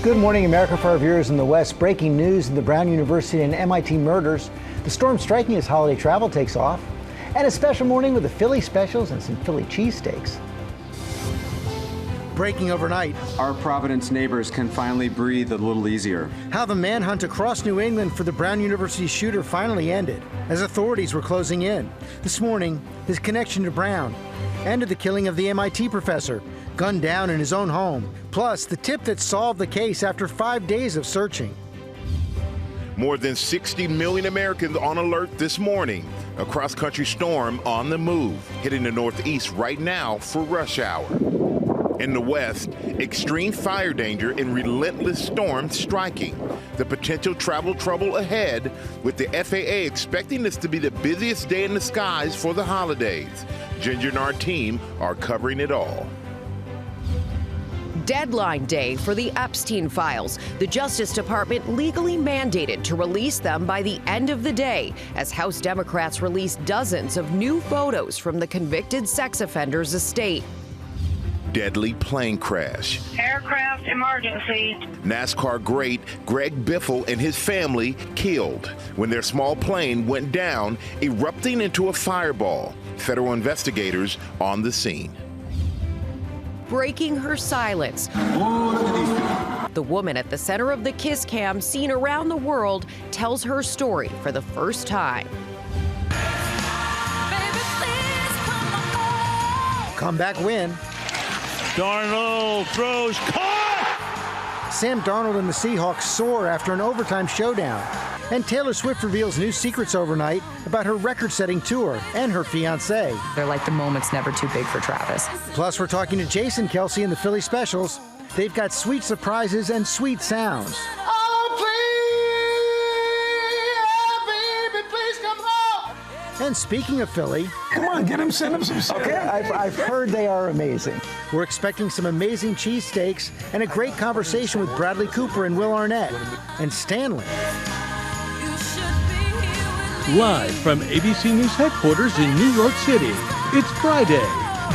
Good morning, America. For our viewers in the West, breaking news in the Brown University and MIT murders. The storm striking as holiday travel takes off. And a special morning with the Philly specials and some Philly cheesesteaks. Breaking overnight. Our Providence neighbors can finally breathe a little easier. How the manhunt across New England for the Brown University shooter finally ended, as authorities were closing in. This morning, his connection to Brown and to the killing of the MIT professor, gunned down in his own home. Plus, the tip that solved the case after 5 days of searching. More than 60 million Americans on alert this morning. A cross-country storm on the move, hitting the Northeast right now for rush hour. In the West, extreme fire danger and relentless storms striking. The potential travel trouble ahead, with the FAA expecting this to be the busiest day in the skies for the holidays. Ginger and our team are covering it all. Deadline day for the Epstein files. The Justice Department legally mandated to release them by the end of the day, as House Democrats release dozens of new photos from the convicted sex offender's estate. Deadly plane crash. Aircraft emergency. NASCAR great Greg Biffle and his family killed when their small plane went down, erupting into a fireball. Federal investigators on the scene. Breaking her silence. The woman at the center of the kiss cam seen around the world tells her story for the first time. Comeback win. Darnold throws, caught! Sam Darnold and the Seahawks soar after an overtime showdown. And Taylor Swift reveals new secrets overnight about her record-setting tour and her fiancé. They're like the moment's never too big for Travis. Plus, we're talking to Jason Kelsey and the Philly specials. They've got sweet surprises and sweet sounds. And speaking of Philly... Come on, get him, send him some stuff. Okay, I've heard they are amazing. We're expecting some amazing cheesesteaks and a great conversation with Bradley Cooper and Will Arnett. And Stanley. Live from ABC News headquarters in New York City, it's Friday.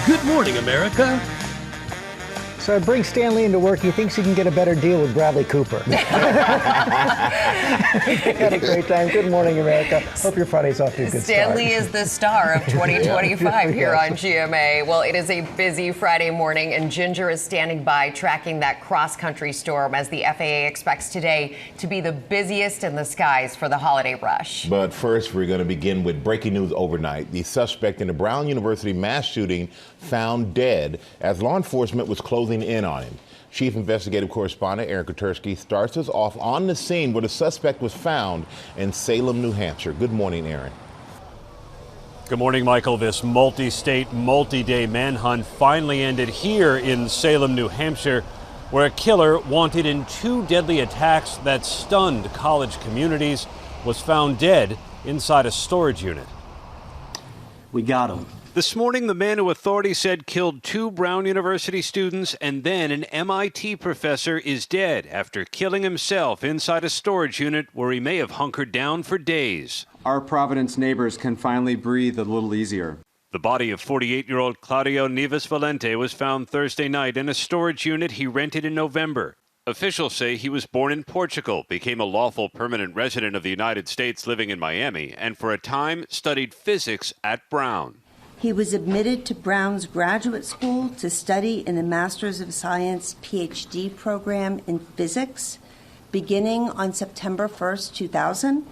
Good morning, America. So I bring Stanley into work. He thinks he can get a better deal with Bradley Cooper. Had a great time. Good morning, America. Hope your Friday's off to a good Stanley start. is the star of 2025 here on GMA. Well, it is a busy Friday morning, and Ginger is standing by tracking that cross-country storm as the FAA expects today to be the busiest in the skies for the holiday rush. But first, we're going to begin with breaking news overnight. The suspect in the Brown University mass shooting found dead as law enforcement was closing in on him. Chief Investigative Correspondent Aaron Katersky starts us off on the scene where the suspect was found in Salem, New Hampshire. Good morning, Aaron. Good morning, Michael. This multi-state, multi-day manhunt finally ended here in Salem, New Hampshire, where a killer wanted in 2 deadly attacks that stunned college communities was found dead inside a storage unit. We got him. This morning, the man who authorities said killed 2 Brown University students and then an MIT professor is dead after killing himself inside a storage unit where he may have hunkered down for days. Our Providence neighbors can finally breathe a little easier. The body of 48-year-old Claudio Nieves Valente was found Thursday night in a storage unit he rented in November. Officials say he was born in Portugal, became a lawful permanent resident of the United States living in Miami, and for a time studied physics at Brown. He was admitted to Brown's graduate school to study in the Masters of Science PhD program in physics, beginning on September 1st, 2000.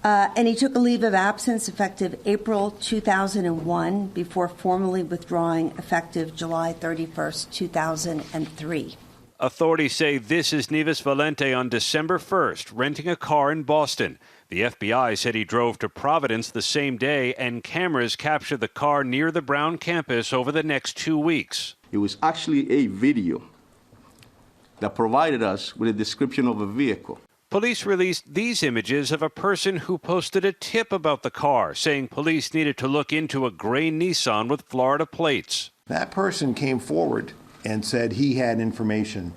And he took a leave of absence effective April 2001 before formally withdrawing effective July 31st, 2003. Authorities say this is Nieves Valente on December 1st, renting a car in Boston. The FBI said he drove to Providence the same day, and cameras captured the car near the Brown campus over the next 2 weeks. It was actually a video that provided us with a description of a vehicle. Police released these images of a person who posted a tip about the car, saying police needed to look into a gray Nissan with Florida plates. That person came forward and said he had information,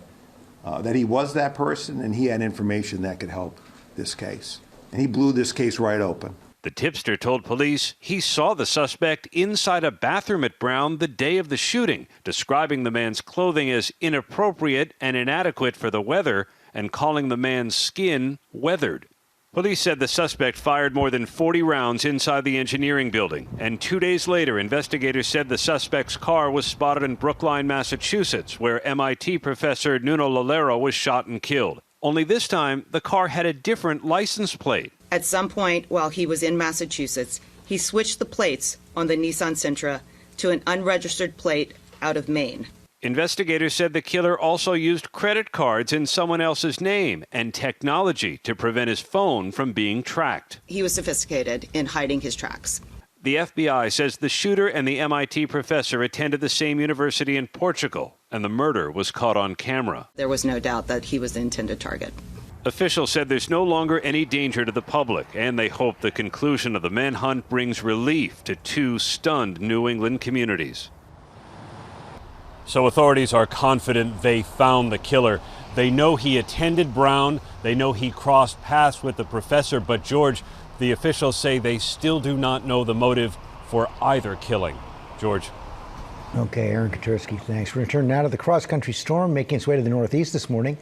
that he was that person, and he had information that could help this case. And he blew this case right open. The tipster told police he saw the suspect inside a bathroom at Brown the day of the shooting, describing the man's clothing as inappropriate and inadequate for the weather and calling the man's skin weathered. Police said the suspect fired more than 40 rounds inside the engineering building, and 2 days later, investigators said the suspect's car was spotted in Brookline, Massachusetts, where MIT professor Nuno Lalero was shot and killed. Only this time, the car had a different license plate. At some point while he was in Massachusetts, he switched the plates on the Nissan Sentra to an unregistered plate out of Maine. Investigators said the killer also used credit cards in someone else's name and technology to prevent his phone from being tracked. He was sophisticated in hiding his tracks. The FBI says the shooter and the MIT professor attended the same university in Portugal, and the murder was caught on camera. There was no doubt that he was the intended target. Officials said there's no longer any danger to the public, and they hope the conclusion of the manhunt brings relief to 2 stunned New England communities. So authorities are confident they found the killer. They know he attended Brown. They know he crossed paths with the professor. But, George, the officials say they still do not know the motive for either killing. George. Okay, Aaron Katursky, thanks. We're going to turn now to the cross-country storm making its way to the Northeast this morning.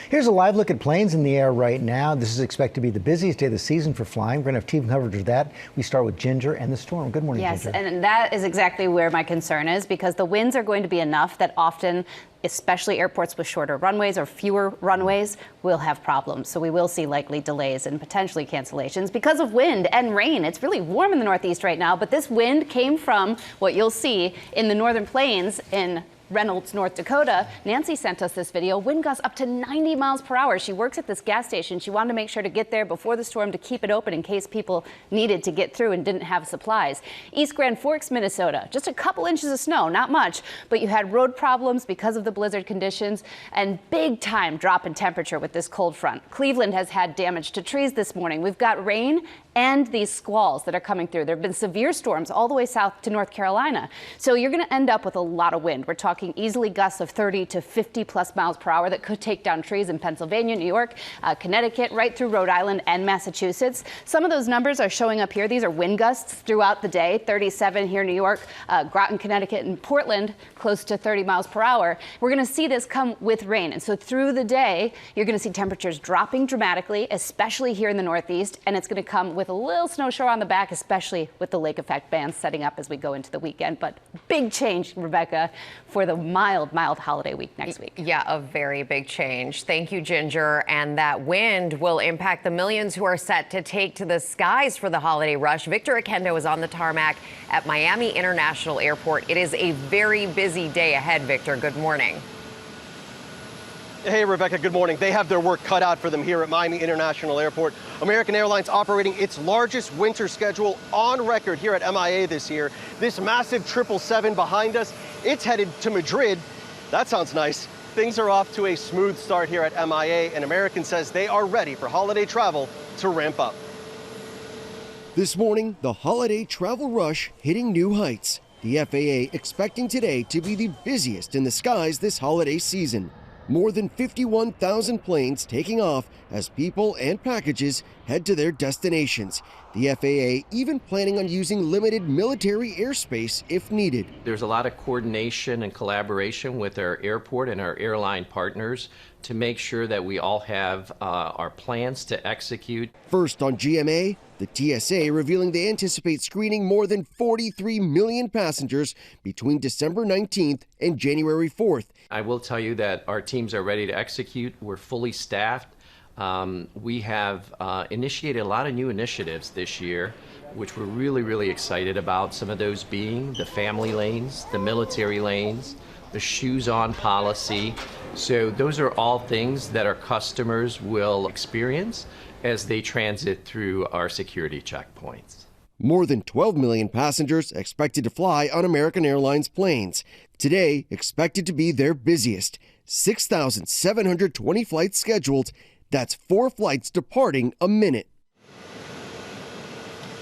Here's a live look at planes in the air right now. This is expected to be the busiest day of the season for flying. We're going to have team coverage of that. We start with Ginger and the storm. Good morning, Ginger. Yes, and that is exactly where my concern is, because the winds are going to be enough that often, especially airports with shorter runways or fewer runways, will have problems. So we will see likely delays and potentially cancellations because of wind and rain. It's really warm in the Northeast right now, but this wind came from what you'll see in the northern plains in Reynolds, North Dakota. Nancy sent us this video. Wind gusts up to 90 miles per hour. She works at this gas station. She wanted to make sure to get there before the storm to keep it open in case people needed to get through and didn't have supplies. East Grand Forks, Minnesota, just a couple inches of snow, not much, but you had road problems because of the blizzard conditions and big time drop in temperature with this cold front. Cleveland has had damage to trees this morning. We've got rain and these squalls that are coming through. There have been severe storms all the way south to North Carolina. So you're going to end up with a lot of wind. We're talking easily gusts of 30 to 50 plus miles per hour that could take down trees in Pennsylvania, New York, Connecticut, right through Rhode Island and Massachusetts. Some of those numbers are showing up here. These are wind gusts throughout the day. 37 here in New York, Groton, Connecticut, and Portland, close to 30 miles per hour. We're going to see this come with rain. And so through the day, you're going to see temperatures dropping dramatically, especially here in the Northeast. And it's going to come with a little snow shower on the back, especially with the lake effect bands setting up as we go into the weekend. But big change, Rebecca, for the mild holiday week next week. Yeah, a very big change. Thank you, Ginger. And that wind will impact the millions who are set to take to the skies for the holiday rush. Victor Akendo is on the tarmac at Miami International Airport. It is a very busy day ahead, Victor. Good morning. Hey, Rebecca, good morning. They have their work cut out for them here at Miami International Airport. American Airlines operating its largest winter schedule on record here at MIA this year. This massive 777 behind us, it's headed to Madrid. That sounds nice. Things are off to a smooth start here at MIA, and American says they are ready for holiday travel to ramp up. This morning, the holiday travel rush hitting new heights. The FAA expecting today to be the busiest in the skies this holiday season. More than 51,000 planes taking off as people and packages head to their destinations. The FAA even planning on using limited military airspace if needed. There's a lot of coordination and collaboration with our airport and our airline partners to make sure that we all have our plans to execute. First on GMA, the TSA revealing they anticipate screening more than 43 million passengers between December 19th and January 4th. I will tell you that our teams are ready to execute. We're fully staffed. We have initiated a lot of new initiatives this year, which we're really excited about. Some of those being the family lanes, the military lanes, the shoes on policy. So those are all things that our customers will experience as they transit through our security checkpoints. More than 12 million passengers expected to fly on American Airlines planes. Today, expected to be their busiest. 6,720 flights scheduled. That's 4 flights departing a minute.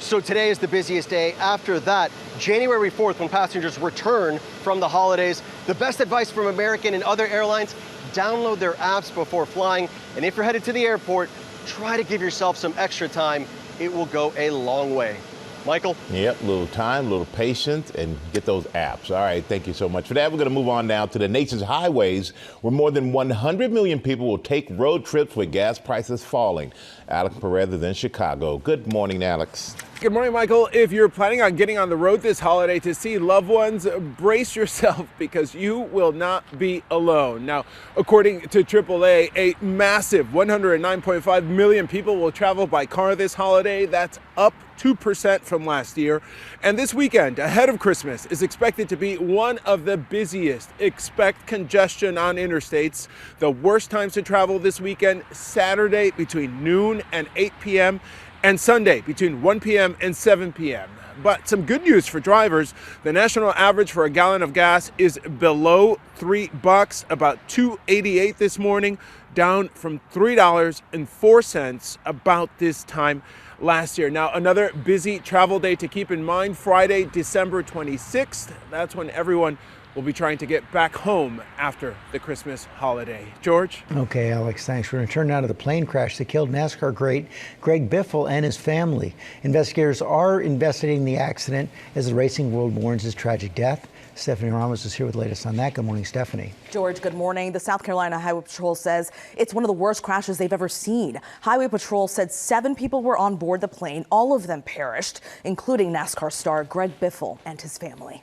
So today is the busiest day. After that, January 4th, when passengers return from the holidays, the best advice from American and other airlines, download their apps before flying. And if you're headed to the airport, try to give yourself some extra time it will go a long way. Michael? Yep, a little time, a little patience, and get those apps. All right, thank you so much for that. We're going to move on now to the nation's highways, where more than 100 million people will take road trips with gas prices falling. Alex Perez is in Chicago. Good morning, Alex. Good morning, Michael. If you're planning on getting on the road this holiday to see loved ones, brace yourself because you will not be alone. Now, according to AAA, a massive 109.5 million people will travel by car this holiday. That's up 2% from last year. And this weekend, ahead of Christmas, is expected to be one of the busiest. Expect congestion on interstates. The worst times to travel this weekend, Saturday between noon and 8 p.m., and Sunday between 1 p.m. and 7 p.m. But some good news for drivers. The national average for a gallon of gas is below $3, about $2.88 this morning, down from $3.04 about this time last year. Now, another busy travel day to keep in mind, Friday, December 26th. That's when everyone will be trying to get back home after the Christmas holiday. George? Okay, Alex, thanks. We're going to turn now to the plane crash that killed NASCAR great Greg Biffle and his family. Investigators are investigating the accident as the racing world mourns his tragic death. Stephanie Ramos is here with the latest on that. Good morning, Stephanie. George, good morning. The South Carolina Highway Patrol says it's one of the worst crashes they've ever seen. Highway Patrol said 7 people were on board the plane. All of them perished, including NASCAR star Greg Biffle and his family.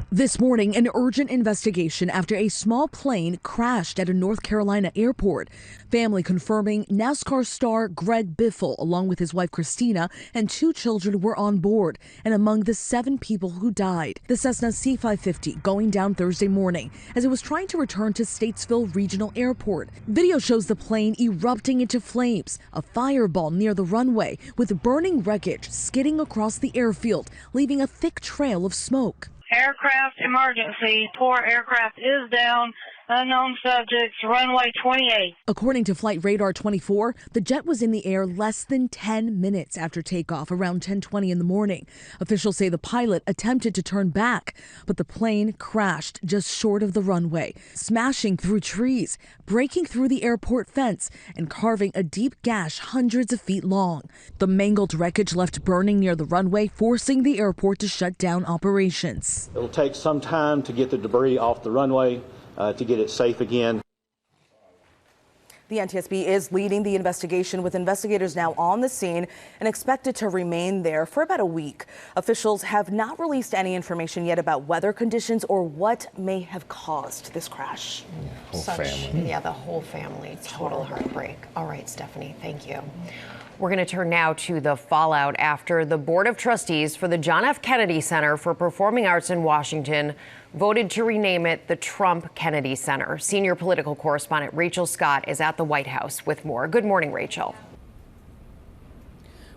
This morning, an urgent investigation after a small plane crashed at a North Carolina airport. Family confirming NASCAR star Greg Biffle, along with his wife Christina and 2 children, were on board and among the 7 people who died. The Cessna C-550 going down Thursday morning as it was trying to return to Statesville Regional Airport. Video shows the plane erupting into flames, a fireball near the runway with burning wreckage skidding across the airfield, leaving a thick trail of smoke. Aircraft emergency. Poor aircraft is down. Unknown subjects, runway 28. According to Flight Radar 24, the jet was in the air less than 10 minutes after takeoff, around 10:20 in the morning. Officials say the pilot attempted to turn back, but the plane crashed just short of the runway, smashing through trees, breaking through the airport fence, and carving a deep gash hundreds of feet long. The mangled wreckage left burning near the runway, forcing the airport to shut down operations. It'll take some time to get the debris off the runway, to get it safe again. The NTSB is leading the investigation, with investigators now on the scene and expected to remain there for about a week. Officials have not released any information yet about weather conditions or what may have caused this crash. Yeah, the whole family. Total heartbreak. All right, Stephanie, thank you. We're going to turn now to the fallout after the Board of Trustees for the John F. Kennedy Center for Performing Arts in Washington voted to rename it the Trump Kennedy Center. Senior political correspondent Rachel Scott is at the White House with more. Good morning, Rachel.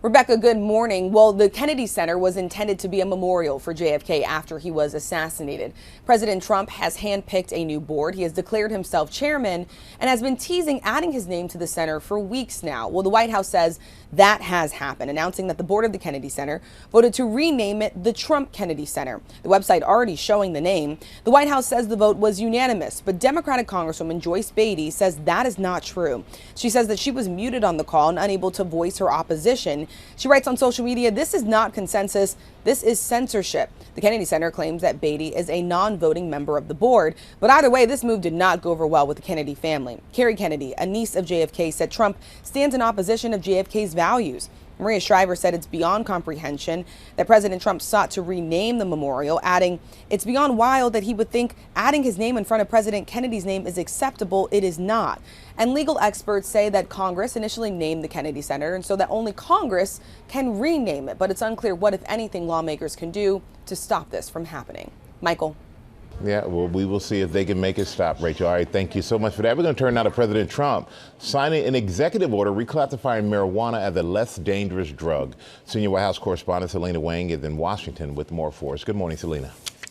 Rebecca, good morning. Well, the Kennedy Center was intended to be a memorial for JFK after he was assassinated. President Trump has handpicked a new board. He has declared himself chairman and has been teasing adding his name to the center for weeks now. Well, the White House says that has happened, announcing that the board of the Kennedy Center voted to rename it the Trump Kennedy Center. The website already showing the name. The White House says the vote was unanimous, but Democratic Congresswoman Joyce Beatty says that is not true. She says that she was muted on the call and unable to voice her opposition. She writes on social media, "This is not consensus. This is censorship." The Kennedy Center claims that Beatty is a non-voting member of the board. But either way, this move did not go over well with the Kennedy family. Carrie Kennedy, a niece of JFK, said Trump stands in opposition of JFK's values. Maria Shriver said it's beyond comprehension that President Trump sought to rename the memorial, adding, "It's beyond wild that he would think adding his name in front of President Kennedy's name is acceptable. It is not." And legal experts say that Congress initially named the Kennedy Center, and so that only Congress can rename it. But it's unclear what, if anything, lawmakers can do to stop this from happening. Michael. Yeah, well, we will see if they can make it stop, Rachel. All right, thank you so much for that. We're going to turn now to President Trump signing an executive order reclassifying marijuana as a less dangerous drug. Senior White House correspondent Selena Wang is in Washington with more for us. Good morning, Selena.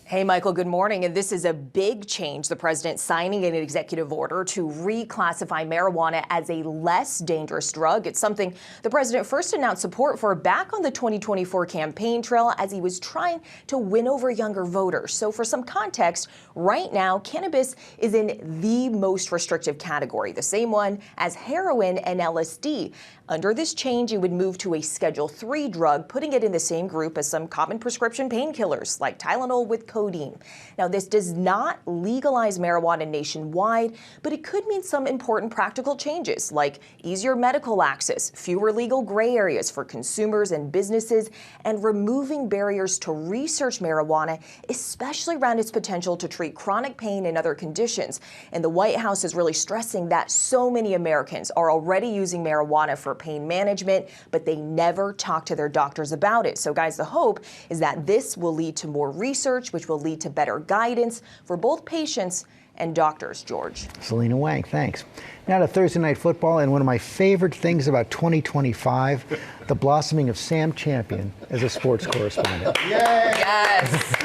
Hey, Michael, good morning. And this is a big change. The president signing an executive order to reclassify marijuana as a less dangerous drug. It's something the president first announced support for back on the 2024 campaign trail as he was trying to win over younger voters. So for some context, right now, cannabis is in the most restrictive category, the same one as heroin and LSD. Under this change, it would move to a Schedule III drug, putting it in the same group as some common prescription painkillers like Tylenol with codeine. Now, this does not legalize marijuana nationwide, but it could mean some important practical changes like easier medical access, fewer legal gray areas for consumers and businesses, and removing barriers to research marijuana, especially around its potential to treat chronic pain and other conditions. And the White House is really stressing that so many Americans are already using marijuana for pain management, but they never talk to their doctors about it. So guys, the hope is that this will lead to more research, which will lead to better guidance for both patients and doctors. George. Selena Wang, thanks. Now to Thursday Night Football, and one of my favorite things about 2025, the blossoming of Sam Champion as a sports correspondent. Yay! Yes!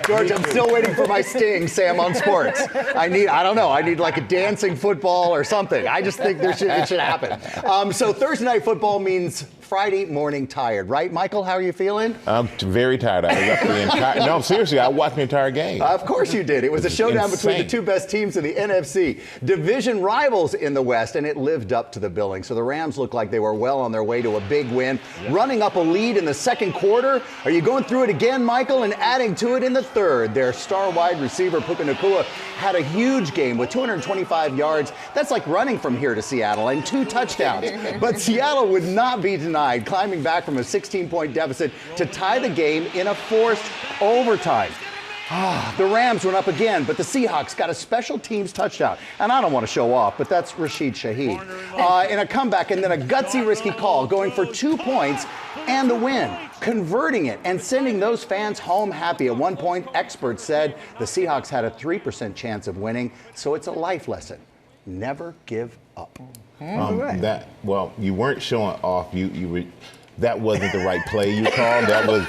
George, I'm still waiting for my sting, Sam, on sports. I need like a dancing football or something. I just think it should happen. So Thursday Night Football means Friday morning tired, right? Michael, how are you feeling? I'm very tired. No, seriously, I watched the entire game. Of course you did. It was a showdown between the two best teams in the NFC. Division rivals in the West, and it lived up to the billing. So the Rams looked like they were well on their way to a big win, running up a lead in the second quarter. Are you going through it again, Michael, and adding to it in the third? Their star wide receiver, Puka Nacua, had a huge game with 225 yards. That's like running from here to Seattle, and 2 touchdowns. But Seattle would not be denied, climbing back from a 16-point deficit to tie the game in a forced overtime. The Rams went up again, but the Seahawks got a special teams touchdown. And I don't want to show off, but that's Rashid Shaheed. In a comeback and then a gutsy, risky call, going for 2 points and the win, converting it and sending those fans home happy. At one point, experts said the Seahawks had a 3% chance of winning, so it's a life lesson. Never give up. You weren't showing off. That wasn't the right play you called. That was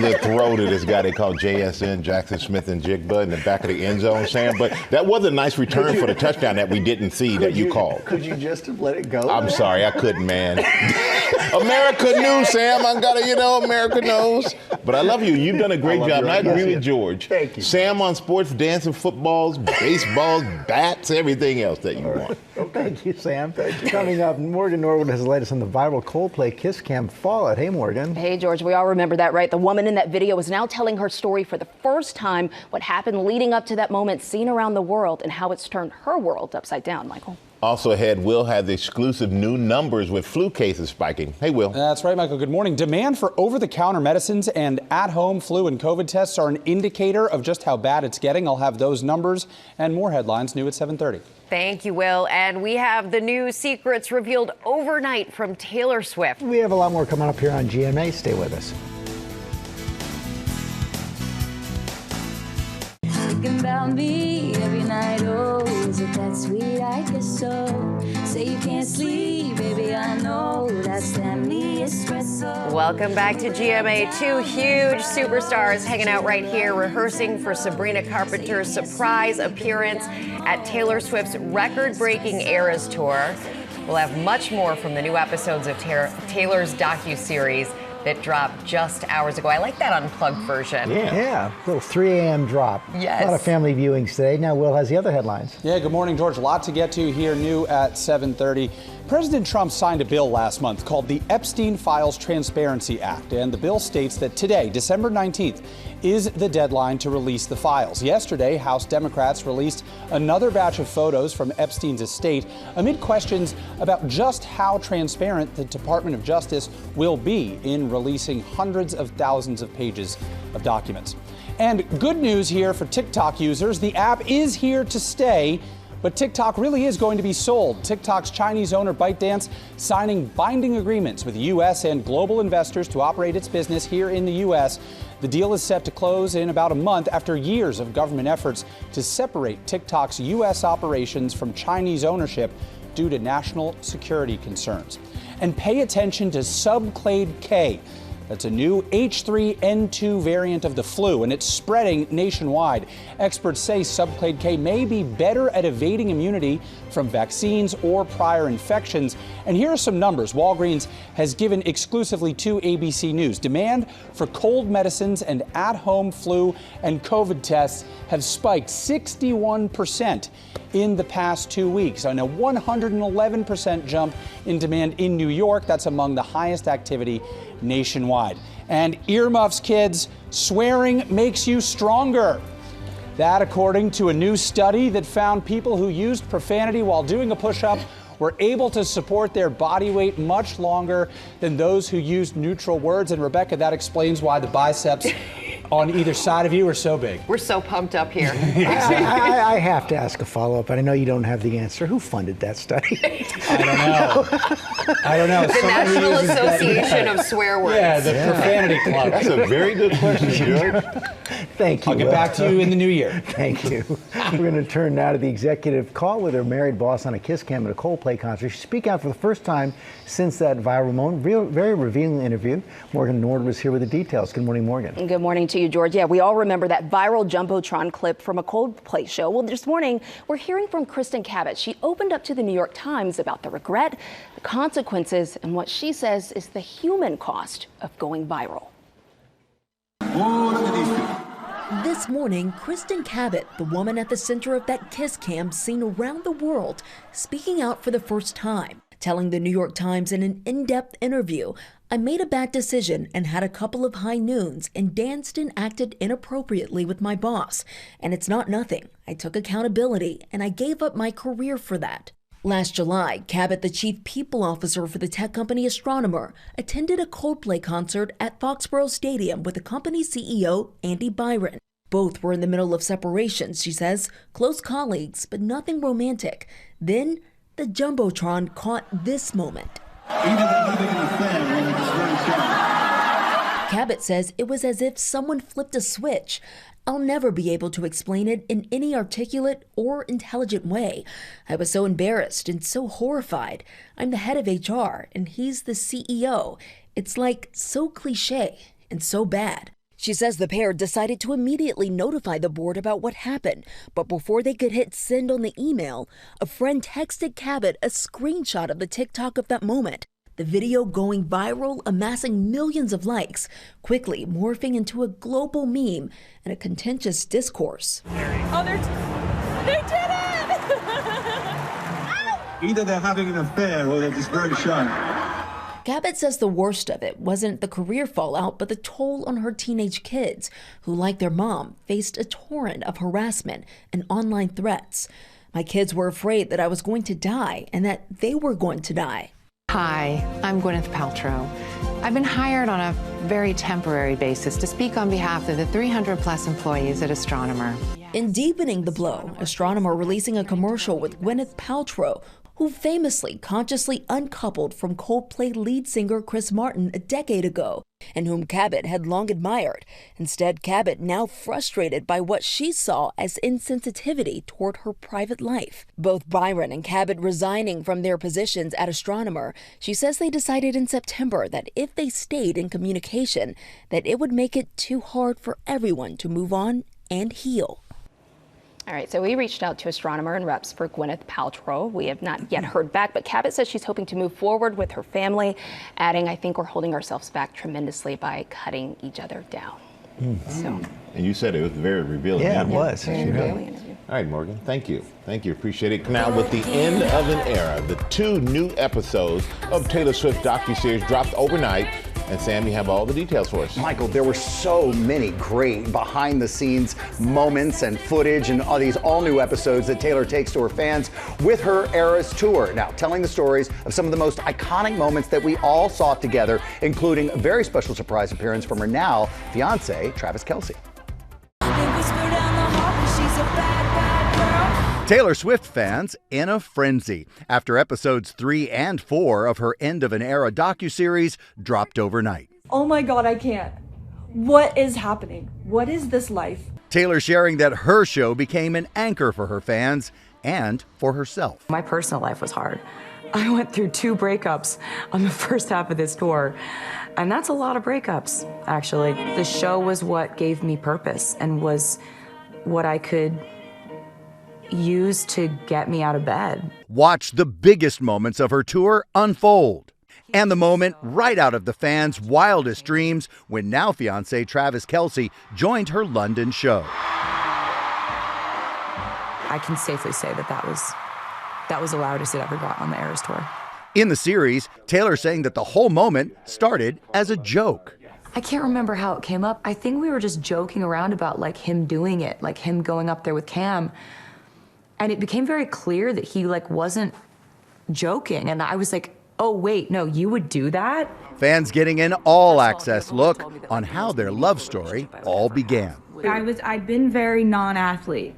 a throw to this guy they call JSN, Jackson Smith and Jigba, in the back of the end zone, Sam. But that was a nice return for the touchdown that we didn't see that you called. Could you just have let it go? I'm sorry, I couldn't, man. America knew, Sam. America knows. But I love you. You've done a great job. And I agree with George. Thank you. Sam on sports, dancing, footballs, baseballs, bats, everything else that you want. Thank you, Sam. Thank you. Coming up, Morgan Norwood has the latest on the viral Coldplay Kiss Cam fallout. Hey, Morgan. Hey, George. We all remember that, right? The woman in that video is now telling her story for the first time, what happened leading up to that moment seen around the world and how it's turned her world upside down, Michael. Also ahead, Will has exclusive new numbers with flu cases spiking. Hey, Will. That's right, Michael. Good morning. Demand for over-the-counter medicines and at-home flu and COVID tests are an indicator of just how bad it's getting. I'll have those numbers and more headlines new at 7:30. Thank you, Will. And we have the new secrets revealed overnight from Taylor Swift. We have a lot more coming up here on GMA. Stay with us. Thinking about me every night, oh, is it that sweet? I guess so. Say you can't sleep, baby, I know that's that me espresso. Welcome back to GMA. 2 huge superstars hanging out right here, rehearsing for Sabrina Carpenter's surprise appearance at Taylor Swift's record-breaking Eras Tour. We'll have much more from the new episodes of Taylor's docuseries that dropped just hours ago. I like that unplugged version. Yeah, little 3 a.m. drop. Yes. A lot of family viewings today. Now Will has the other headlines. Yeah, good morning, George. A lot to get to here, new at 7:30. President Trump signed a bill last month called the Epstein Files Transparency Act, and the bill states that today, December 19th, is the deadline to release the files. Yesterday, House Democrats released another batch of photos from Epstein's estate amid questions about just how transparent the Department of Justice will be in releasing hundreds of thousands of pages of documents. And good news here for TikTok users. The app is here to stay. But TikTok really is going to be sold. TikTok's Chinese owner ByteDance signing binding agreements with U.S. and global investors to operate its business here in the U.S. The deal is set to close in about a month after years of government efforts to separate TikTok's U.S. operations from Chinese ownership due to national security concerns. And pay attention to subclade K. That's a new H3N2 variant of the flu, and it's spreading nationwide. Experts say subclade K may be better at evading immunity from vaccines or prior infections. And here are some numbers Walgreens has given exclusively to ABC News. Demand for cold medicines and at-home flu and COVID tests have spiked 61% in the past 2 weeks, and a 111% jump in demand in New York. That's among the highest activity nationwide. And earmuffs, kids, swearing makes you stronger. That, according to a new study that found people who used profanity while doing a push-up were able to support their body weight much longer than those who used neutral words. And Rebecca, that explains why the biceps on either side of you are so big. We're so pumped up here. I have to ask a follow-up, and I know you don't have the answer. Who funded that study? I don't know. The National Association of Swear Words. Yeah, the Profanity Club. That's a very good question, George. Thank you. I'll get back to you in the new year. Thank you. We're going to turn now to the executive call with her married boss on a kiss cam at a Coldplay concert. She speak out for the first time since that viral moment. Very revealing interview. Morgan Nord was here with the details. Good morning, Morgan. Good morning to you, George. Yeah, we all remember that viral Jumbotron clip from a Coldplay show. Well, this morning, we're hearing from Kristen Cabot. She opened up to the New York Times about the regret, the consequences, and what she says is the human cost of going viral. This morning, Kristen Cabot, the woman at the center of that kiss cam seen around the world, speaking out for the first time, telling the New York Times in an in-depth interview, "I made a bad decision and had a couple of high noons and danced and acted inappropriately with my boss. And it's not nothing. I took accountability and I gave up my career for that." Last July, Cabot, the chief people officer for the tech company Astronomer, attended a Coldplay concert at Foxborough Stadium with the company's CEO, Andy Byron. Both were in the middle of separations, she says, close colleagues, but nothing romantic. Then, the Jumbotron caught this moment. Cabot says it was as if someone flipped a switch. "I'll never be able to explain it in any articulate or intelligent way. I was so embarrassed and so horrified. I'm the head of HR and he's the CEO. It's like so cliche and so bad." She says the pair decided to immediately notify the board about what happened, but before they could hit send on the email, a friend texted Cabot a screenshot of the TikTok of that moment. The video going viral, amassing millions of likes, quickly morphing into a global meme and a contentious discourse. Oh, they did it! Either they're having an affair or they're just very shy. Cabot says the worst of it wasn't the career fallout, but the toll on her teenage kids, who, like their mom, faced a torrent of harassment and online threats. "My kids were afraid that I was going to die and that they were going to die." Hi, I'm Gwyneth Paltrow. I've been hired on a very temporary basis to speak on behalf of the 300-plus employees at Astronomer. In deepening the blow, Astronomer releasing a commercial with Gwyneth Paltrow, who famously consciously uncoupled from Coldplay lead singer Chris Martin a decade ago, and whom Cabot had long admired. Instead, Cabot now frustrated by what she saw as insensitivity toward her private life. Both Byron and Cabot resigning from their positions at Astronomer, she says they decided in September that if they stayed in communication, that it would make it too hard for everyone to move on and heal. All right, so we reached out to Astronomer and reps for Gwyneth Paltrow. We have not yet heard back, but Cabot says she's hoping to move forward with her family, adding, "I think we're holding ourselves back tremendously by cutting each other down." So. And you said it was very revealing. Yeah, it was. Very revealing interview. All right, Morgan, thank you. Thank you, appreciate it. Now, with the end of an era, the 2 new episodes of Taylor Swift docuseries dropped overnight. And Sam, you have all the details for us. Michael, there were so many great behind-the-scenes moments and footage and all these all-new episodes that Taylor takes to her fans with her Eras tour. Now, telling the stories of some of the most iconic moments that we all saw together, including a very special surprise appearance from her now fiancé, Travis Kelce. Taylor Swift fans in a frenzy after episodes 3 and 4 of her End of an Era docuseries dropped overnight. Oh my God, I can't. What is happening? What is this life? Taylor sharing that her show became an anchor for her fans and for herself. My personal life was hard. I went through 2 breakups on the first half of this tour, and that's a lot of breakups, actually. The show was what gave me purpose and was what I could use to get me out of bed. Watch the biggest moments of her tour unfold. And the moment right out of the fans' wildest dreams when now fiancé Travis Kelce joined her London show. I can safely say that was the loudest it ever got on the Eras tour. In the series, Taylor saying that the whole moment started as a joke. I can't remember how it came up. I think we were just joking around about like him doing it, like him going up there with Cam. And it became very clear that he like wasn't joking. And I was like, oh wait, no, you would do that? Fans getting an all-access look on how their love story all began. I'd been very non-athlete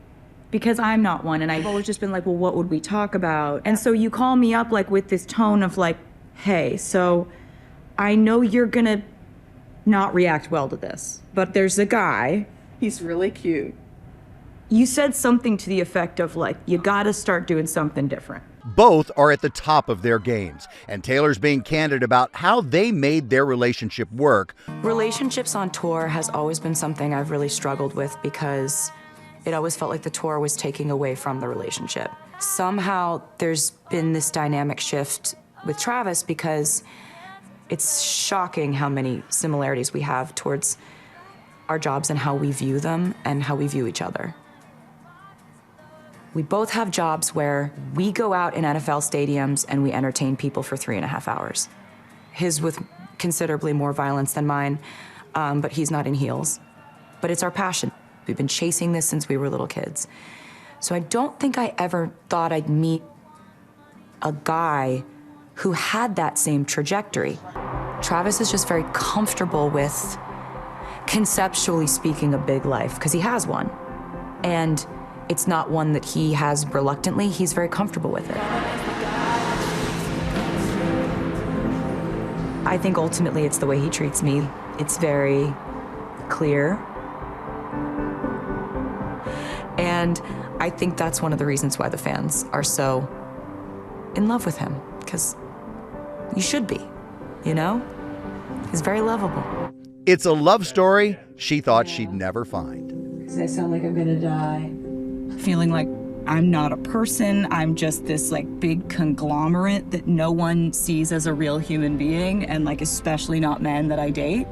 because I'm not one, and I've always just been like, well, what would we talk about? And so you call me up like with this tone of like, hey, so I know you're gonna not react well to this, but there's a guy. He's really cute. You said something to the effect of like, you gotta start doing something different. Both are at the top of their games, and Taylor's being candid about how they made their relationship work. Relationships on tour has always been something I've really struggled with because it always felt like the tour was taking away from the relationship. Somehow there's been this dynamic shift with Travis because it's shocking how many similarities we have towards our jobs and how we view them and how we view each other. We both have jobs where we go out in NFL stadiums and we entertain people for 3.5 hours. His with considerably more violence than mine, but he's not in heels. But it's our passion. We've been chasing this since we were little kids. So I don't think I ever thought I'd meet a guy who had that same trajectory. Travis is just very comfortable with, conceptually speaking, a big life, because he has one. And it's not one that he has reluctantly. He's very comfortable with it. I think ultimately it's the way he treats me. It's very clear. And I think that's one of the reasons why the fans are so in love with him, because you should be, you know? He's very lovable. It's a love story she thought she'd never find. Does that sound like I'm gonna die? Feeling like I'm not a person, I'm just this like big conglomerate that no one sees as a real human being, and like especially not men that I date.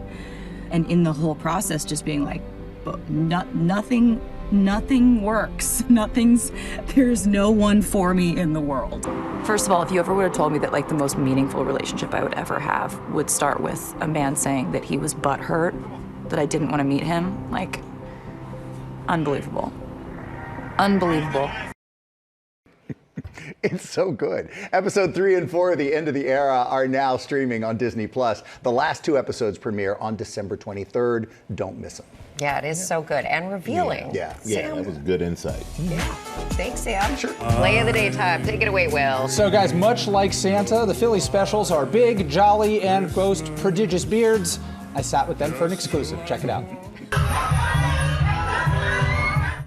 And in the whole process just being like, nothing works. There's no one for me in the world. First of all, if you ever would have told me that like the most meaningful relationship I would ever have would start with a man saying that he was butthurt, that I didn't want to meet him, like, unbelievable. Unbelievable. It's so good. Episode 3 and 4 of The End of the Era are now streaming on Disney+. The last 2 episodes premiere on December 23rd. Don't miss them. Yeah, it is so good and revealing. Yeah, that was good insight. Yeah. Thanks, Sam. Sure. Play of the daytime. Take it away, Will. So, guys, much like Santa, the Philly specials are big, jolly, and boast prodigious beards. I sat with them for an exclusive. Check it out.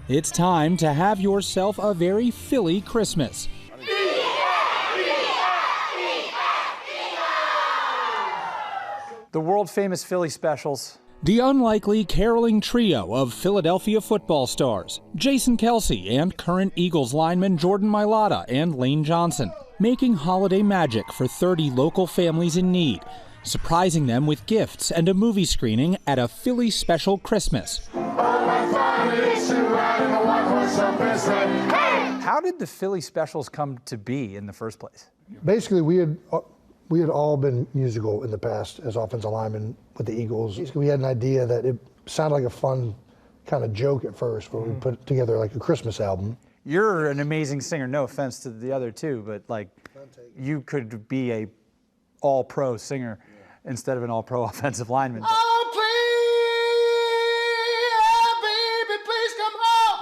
It's time to have yourself a very Philly Christmas. The world-famous Philly specials. The unlikely caroling trio of Philadelphia football stars, Jason Kelce and current Eagles lineman Jordan Mailata and Lane Johnson, making holiday magic for 30 local families in need, surprising them with gifts and a movie screening at a Philly special Christmas. How did the Philly specials come to be in the first place? Basically, we had all been musical in the past as offensive linemen with the Eagles. We had an idea that it sounded like a fun kind of joke at first, but we put together like a Christmas album. You're an amazing singer, no offense to the other two, but like you could be a all-pro singer instead of an all-pro offensive lineman.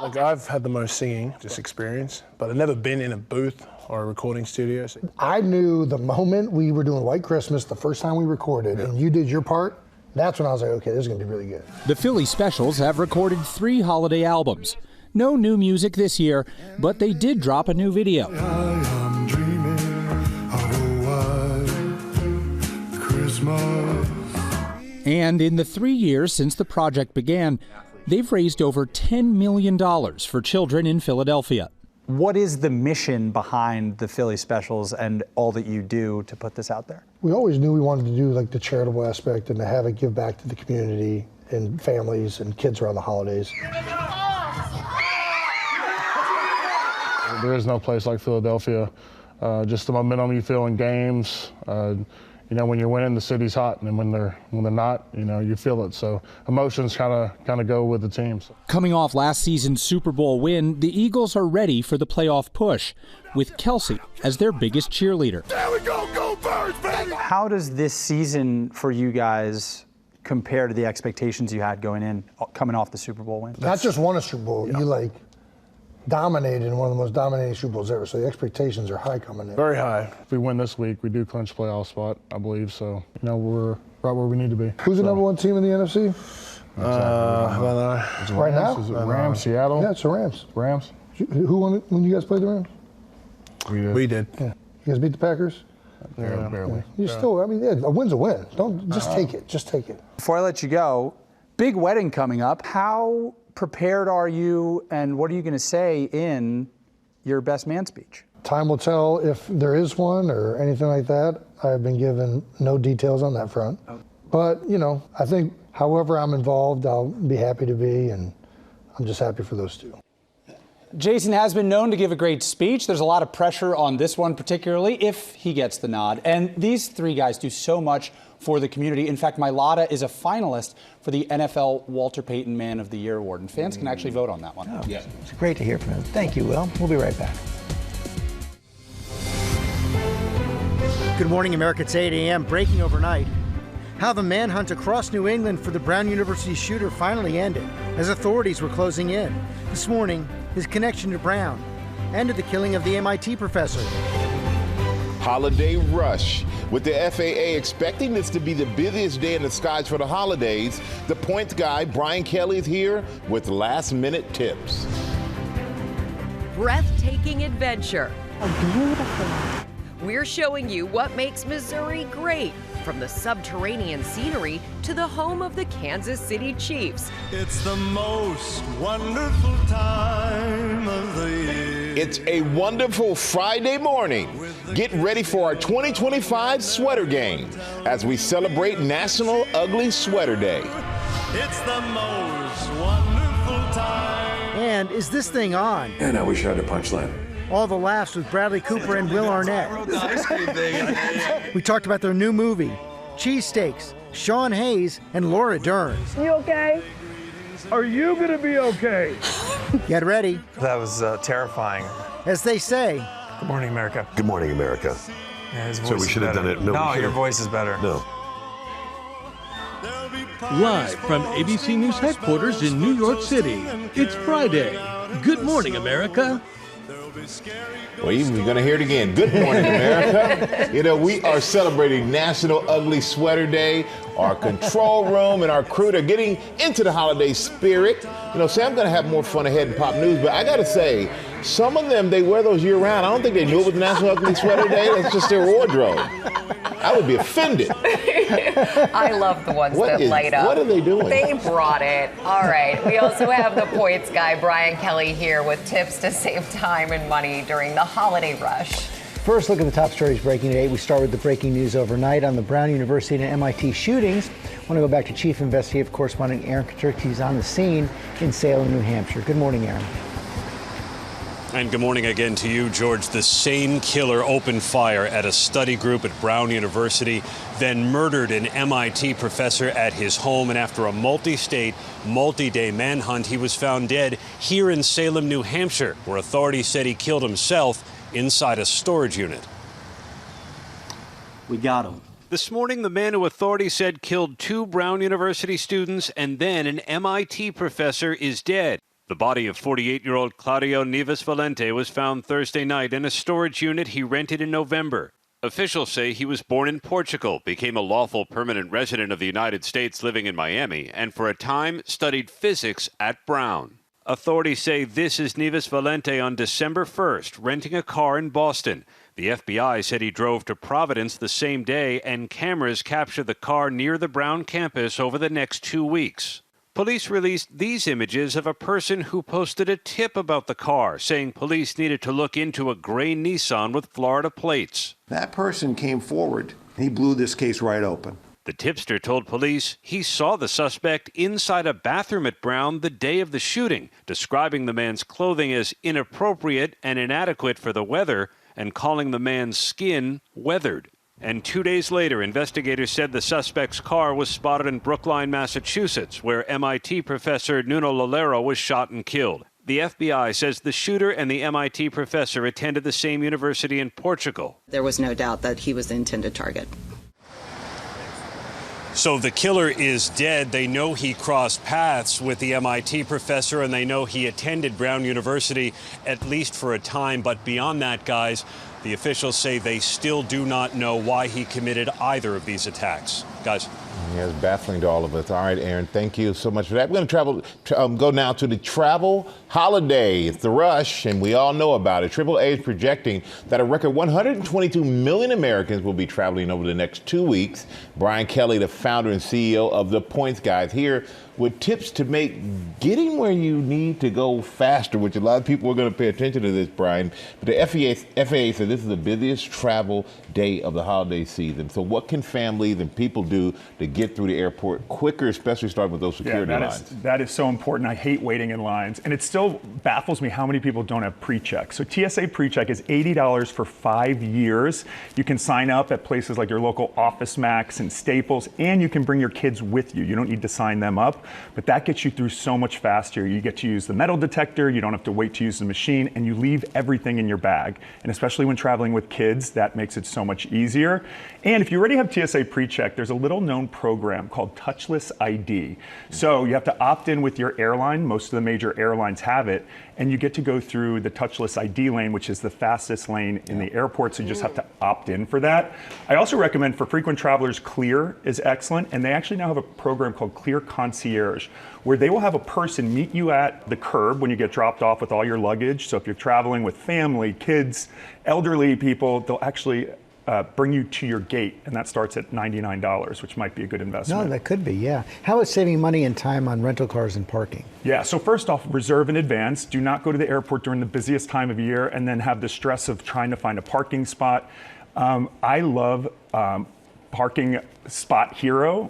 Like I've had the most singing just experience, but I've never been in a booth or a recording studio. I knew the moment we were doing White Christmas, the first time we recorded, and you did your part, that's when I was like, okay, this is gonna be really good. The Philly Specials have recorded 3 holiday albums. No new music this year, but they did drop a new video. Christmas. And in the 3 years since the project began, they've raised over $10 million for children in Philadelphia. What is the mission behind the Philly specials and all that you do to put this out there? We always knew we wanted to do like the charitable aspect and to have it give back to the community and families and kids around the holidays. There is no place like Philadelphia. Just the momentum you feel in games. You know, when you're winning, the city's hot, and when they're not, you know, you feel it. So emotions kind of go with the teams. Coming off last season's Super Bowl win, the Eagles are ready for the playoff push, with Kelsey as their biggest cheerleader. There we go, go Birds, baby! How does this season for you guys compare to the expectations you had coming off the Super Bowl win? Not just won a Super Bowl, you like dominated in one of the most dominating Super Bowls ever. So the expectations are high coming in. Very high. If we win this week, we do clinch playoff spot, I believe. So, you know, we're right where we need to be. Who's the number one team in the NFC? Right now? Is it Rams, Seattle? Yeah, it's the Rams. Rams. Who won it when you guys played the Rams? We did. Yeah. You guys beat the Packers? Yeah, barely. You still, I mean, yeah, a win's a win. Don't just take it. Just take it. Before I let you go, big wedding coming up. How prepared are you, and what are you going to say in your best man speech? Time will tell if there is one or anything like that. I've been given no details on that front. But, you know, I think however I'm involved, I'll be happy to be, and I'm just happy for those two. Jason has been known to give a great speech. There's a lot of pressure on this one particularly if he gets the nod. And these three guys do so much for the community. In fact, Mailata is a finalist for the NFL Walter Payton Man of the Year Award. And fans can actually vote on that one. Oh, yeah. It's great to hear from him. Thank you, Will. We'll be right back. Good morning, America. It's 8 a.m. Breaking overnight. How the manhunt across New England for the Brown University shooter finally ended as authorities were closing in. This morning, his connection to Brown and to the killing of the MIT professor. Holiday rush. With the FAA expecting this to be the busiest day in the skies for the holidays, the points guy, Brian Kelly, is here with last-minute tips. Breathtaking adventure. Oh, beautiful. We're showing you what makes Missouri great, from the subterranean scenery to the home of the Kansas City Chiefs. It's the most wonderful time of the year. It's a wonderful Friday morning. Get ready for our 2025 sweater game as we celebrate National Ugly Sweater Day. It's the most wonderful time. And is this thing on? And I wish I had a punchline. All the laughs with Bradley Cooper and Will Arnett. We talked about their new movie, Cheesesteaks, Sean Hayes and Laura Dern. You okay? Are you gonna be okay? Get ready. That was terrifying. As they say, Good morning, America. Good morning, America. Yeah, his voice So we is should have better. done it. No, your voice is better. No. Live from ABC News headquarters in New York City, it's Friday. Good morning, America. Well, we're going to hear it again. Good morning, America. You know, we are celebrating National Ugly Sweater Day. Our control room and our crew are getting into the holiday spirit. You know, Sam, I'm going to have more fun ahead in Pop News, but I got to say, some of them, they wear those year-round. I don't think they knew it was National Ugly Sweater Day. That's just their wardrobe. I would be offended. I love the ones that light up. What are they doing? They brought it. All right. We also have the points guy, Brian Kelly, here with tips to save time and money during the holiday rush. First, look at the top stories breaking today. We start with the breaking news overnight on the Brown University and MIT shootings. I want to go back to Chief Investigative Correspondent Aaron Katurki. He's on the scene in Salem, New Hampshire. Good morning, Aaron. And good morning again to you, George. The same killer opened fire at a study group at Brown University, then murdered an MIT professor at his home. And after a multi-state, multi-day manhunt, he was found dead here in Salem, New Hampshire, where authorities said he killed himself inside a storage unit. We got him. This morning, the man who authorities said killed 2 Brown University students and then an MIT professor is dead. The body of 48-year-old Claudio Neves Valente was found Thursday night in a storage unit he rented in November. Officials say he was born in Portugal, became a lawful permanent resident of the United States living in Miami, and for a time studied physics at Brown. Authorities say this is Neves Valente on December 1st, renting a car in Boston. The FBI said he drove to Providence the same day, and cameras captured the car near the Brown campus over the next 2 weeks. Police released these images of a person who posted a tip about the car, saying police needed to look into a gray Nissan with Florida plates. That person came forward. He blew this case right open. The tipster told police he saw the suspect inside a bathroom at Brown the day of the shooting, describing the man's clothing as inappropriate and inadequate for the weather and calling the man's skin weathered. And 2 days later, investigators said the suspect's car was spotted in Brookline, Massachusetts, where MIT professor Nuno Loureiro was shot and killed. The FBI says the shooter and the MIT professor attended the same university in Portugal. There was no doubt that he was the intended target. So the killer is dead. They know he crossed paths with the MIT professor, and they know he attended Brown University at least for a time. But beyond that, guys, the officials say they still do not know why he committed either of these attacks. Guys. Yeah, it's baffling to all of us. All right, Aaron, thank you so much for that. We're going to go now to the travel holiday. It's the rush, and we all know about it. AAA is projecting that a record 122 million Americans will be traveling over the next 2 weeks. Brian Kelly, the founder and CEO of The Points Guys, here with tips to make getting where you need to go faster, which a lot of people are going to pay attention to this, Brian. But the FAA said this is the busiest travel day of the holiday season. So what can families and people do to get through the airport quicker, especially starting with those security lines? That is so important. I hate waiting in lines. And it still baffles me how many people don't have pre-check. So TSA pre-check is $80 for 5 years. You can sign up at places like your local Office Max and Staples, and you can bring your kids with you. You don't need to sign them up. But that gets you through so much faster. You get to use the metal detector, you don't have to wait to use the machine, and you leave everything in your bag. And especially when traveling with kids, that makes it so much easier. And if you already have TSA PreCheck, there's a little known program called Touchless ID. So you have to opt in with your airline. Most of the major airlines have it. And you get to go through the Touchless ID lane, which is the fastest lane in the airport. So you just have to opt in for that. I also recommend for frequent travelers, Clear is excellent. And they actually now have a program called Clear Concierge, where they will have a person meet you at the curb when you get dropped off with all your luggage. So if you're traveling with family, kids, elderly people, they'll actually bring you to your gate, and that starts at $99, which might be a good investment. No, that could be, yeah. How is saving money and time on rental cars and parking? Yeah, so first off, reserve in advance. Do not go to the airport during the busiest time of year and then have the stress of trying to find a parking spot. I love parking Spot Hero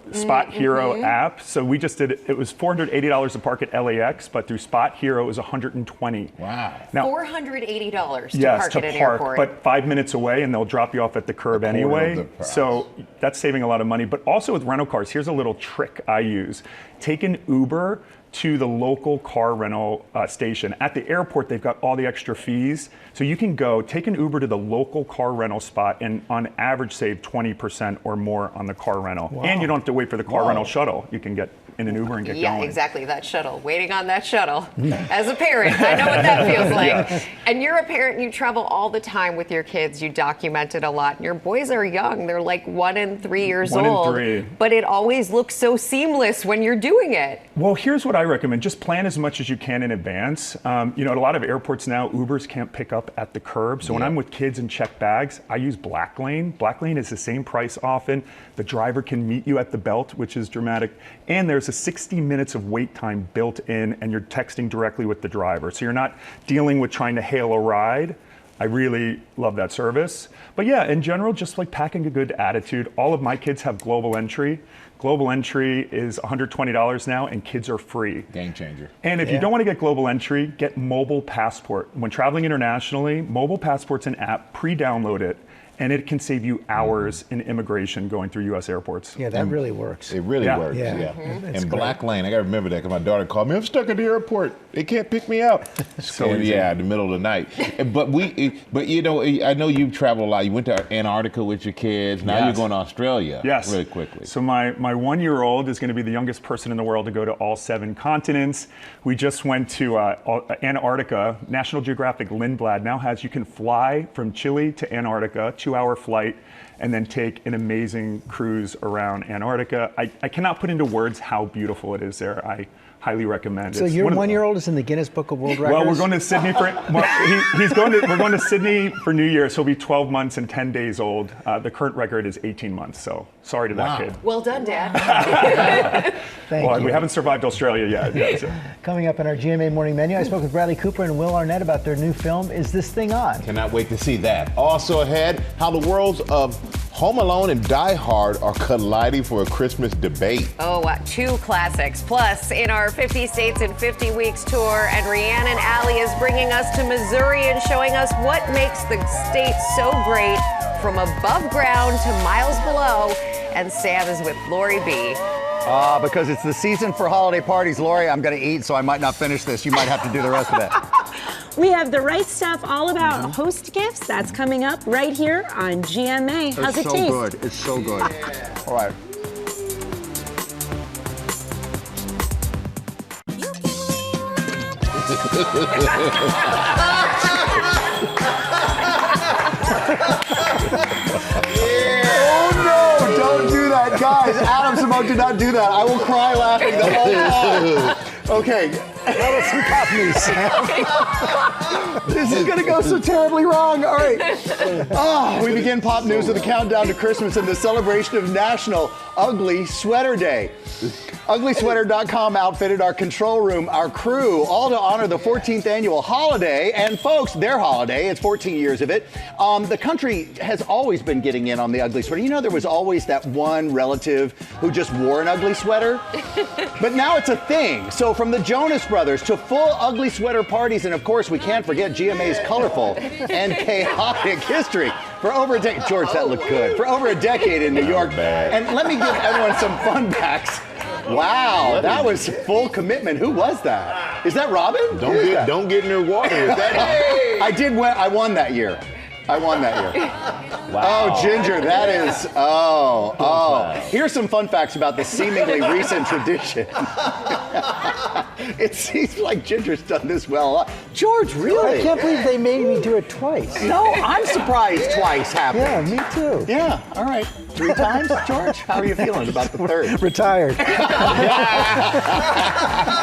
app. So we just did it was $480 to park at LAX, but through Spot Hero it was $120. Wow. Now, $480 to yes, park to at an park, airport. but 5 minutes away, and they'll drop you off at the curb anyway. So that's saving a lot of money. But also with rental cars, here's a little trick I use. Take an Uber to the local car rental station. At the airport, they've got all the extra fees. So you can go, take an Uber to the local car rental spot and on average save 20% or more on the car rental. Wow. And you don't have to wait for the car rental shuttle. You can get in an Uber and get going. Yeah, exactly, that shuttle. Waiting on that shuttle. As a parent, I know what that feels like. Yeah. And you're a parent, you travel all the time with your kids. You document it a lot. And your boys are young. They're like 1 and 3 years old. 1 and 3. But it always looks so seamless when you're doing it. Well, here's what I recommend. Just plan as much as you can in advance. At a lot of airports now, Ubers can't pick up at the curb. So when I'm with kids and check bags, I use Black Lane. Black Lane is the same price often. The driver can meet you at the belt, which is dramatic. And there's a 60 minutes of wait time built in, and you're texting directly with the driver. So you're not dealing with trying to hail a ride. I really love that service. But yeah, in general, just like packing a good attitude. All of my kids have Global Entry. Global Entry is $120 now, and kids are free. Game changer. And if you don't want to get Global Entry, get Mobile Passport. When traveling internationally, Mobile Passport's an app, pre-download it, and it can save you hours in immigration going through U.S. airports. Yeah, that really works. It really works, yeah. And Black Lane, I got to remember that because my daughter called me, I'm stuck at the airport. They can't pick me up. So in the middle of the night. But I know you've traveled a lot. You went to Antarctica with your kids. Now you're going to Australia really quickly. So my 1-year-old is going to be the youngest person in the world to go to all 7 continents. We just went to Antarctica. National Geographic Lindblad now has, you can fly from Chile to Antarctica, 2-hour flight, and then take an amazing cruise around Antarctica. I cannot put into words how beautiful it is there. highly recommend. So It's your one of the- 1-year-old is in the Guinness Book of World Records? Well, we're going to Sydney for we're going to Sydney for New Year, so he'll be 12 months and 10 days old. The current record is 18 months, so sorry to that kid. Well done, Dad. Thank you. We haven't survived Australia yet. Yeah, so. Coming up in our GMA morning menu, I spoke with Bradley Cooper and Will Arnett about their new film, Is This Thing On? Cannot wait to see that. Also ahead, how the worlds of Home Alone and Die Hard are colliding for a Christmas debate. Oh, wow. 2 classics. Plus, in our 50 States in 50 Weeks tour, and Rhiannon Alley is bringing us to Missouri and showing us what makes the state so great from above ground to miles below. And Sam is with Lori B. Because it's the season for holiday parties. Lori, I'm going to eat, so I might not finish this. You might have to do the rest of it. We have the right stuff all about host gifts. That's coming up right here on GMA. How's it taste? It's so good. It's so good. All right. Oh no, don't do that. Guys, Adam Simone, do not do that. I will cry laughing the whole time. Okay. That was some pop news, Sam. This is going to go so terribly wrong. All right. We begin pop news with a countdown to Christmas and the celebration of National Ugly Sweater Day. UglySweater.com outfitted our control room, our crew, all to honor the 14th annual holiday. And folks, their holiday, it's 14 years of it. The country has always been getting in on the ugly sweater. You know, there was always that one relative who just wore an ugly sweater. But now it's a thing. So from the Jonas Brothers to full ugly sweater parties, and of course, we can't forget GMA's colorful and chaotic history. For over a decade, George, that looked good. For over a decade in New York. And let me give everyone some fun facts. Wow, that was full commitment. Who was that? Is that Robin? Don't get in her water. Is that I did win. I won that year. Wow. Oh, Ginger, that is, Here's some fun facts about the seemingly recent tradition. It seems like Ginger's done this well a lot. George, really? I can't believe they made me do it twice. No, I'm surprised twice happened. Yeah, me too. Yeah, all right. 3 times, George? How are you feeling about the third? Retired. All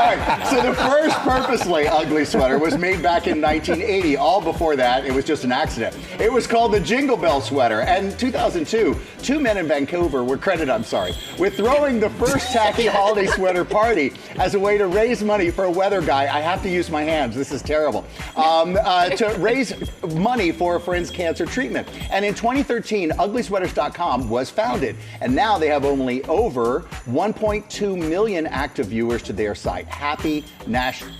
right, so the first purposely ugly sweater was made back in 1980. All before that, it was just an accident. It was called the Jingle Bell sweater. And in 2002, 2 men in Vancouver were credited, with throwing the first tacky holiday sweater party as a way to raise money for a weather guy. I have to use my hands. This is terrible. To raise money for a friend's cancer treatment. And in 2013, uglysweaters.com was founded. And now they have only over 1.2 million active viewers to their site. Happy National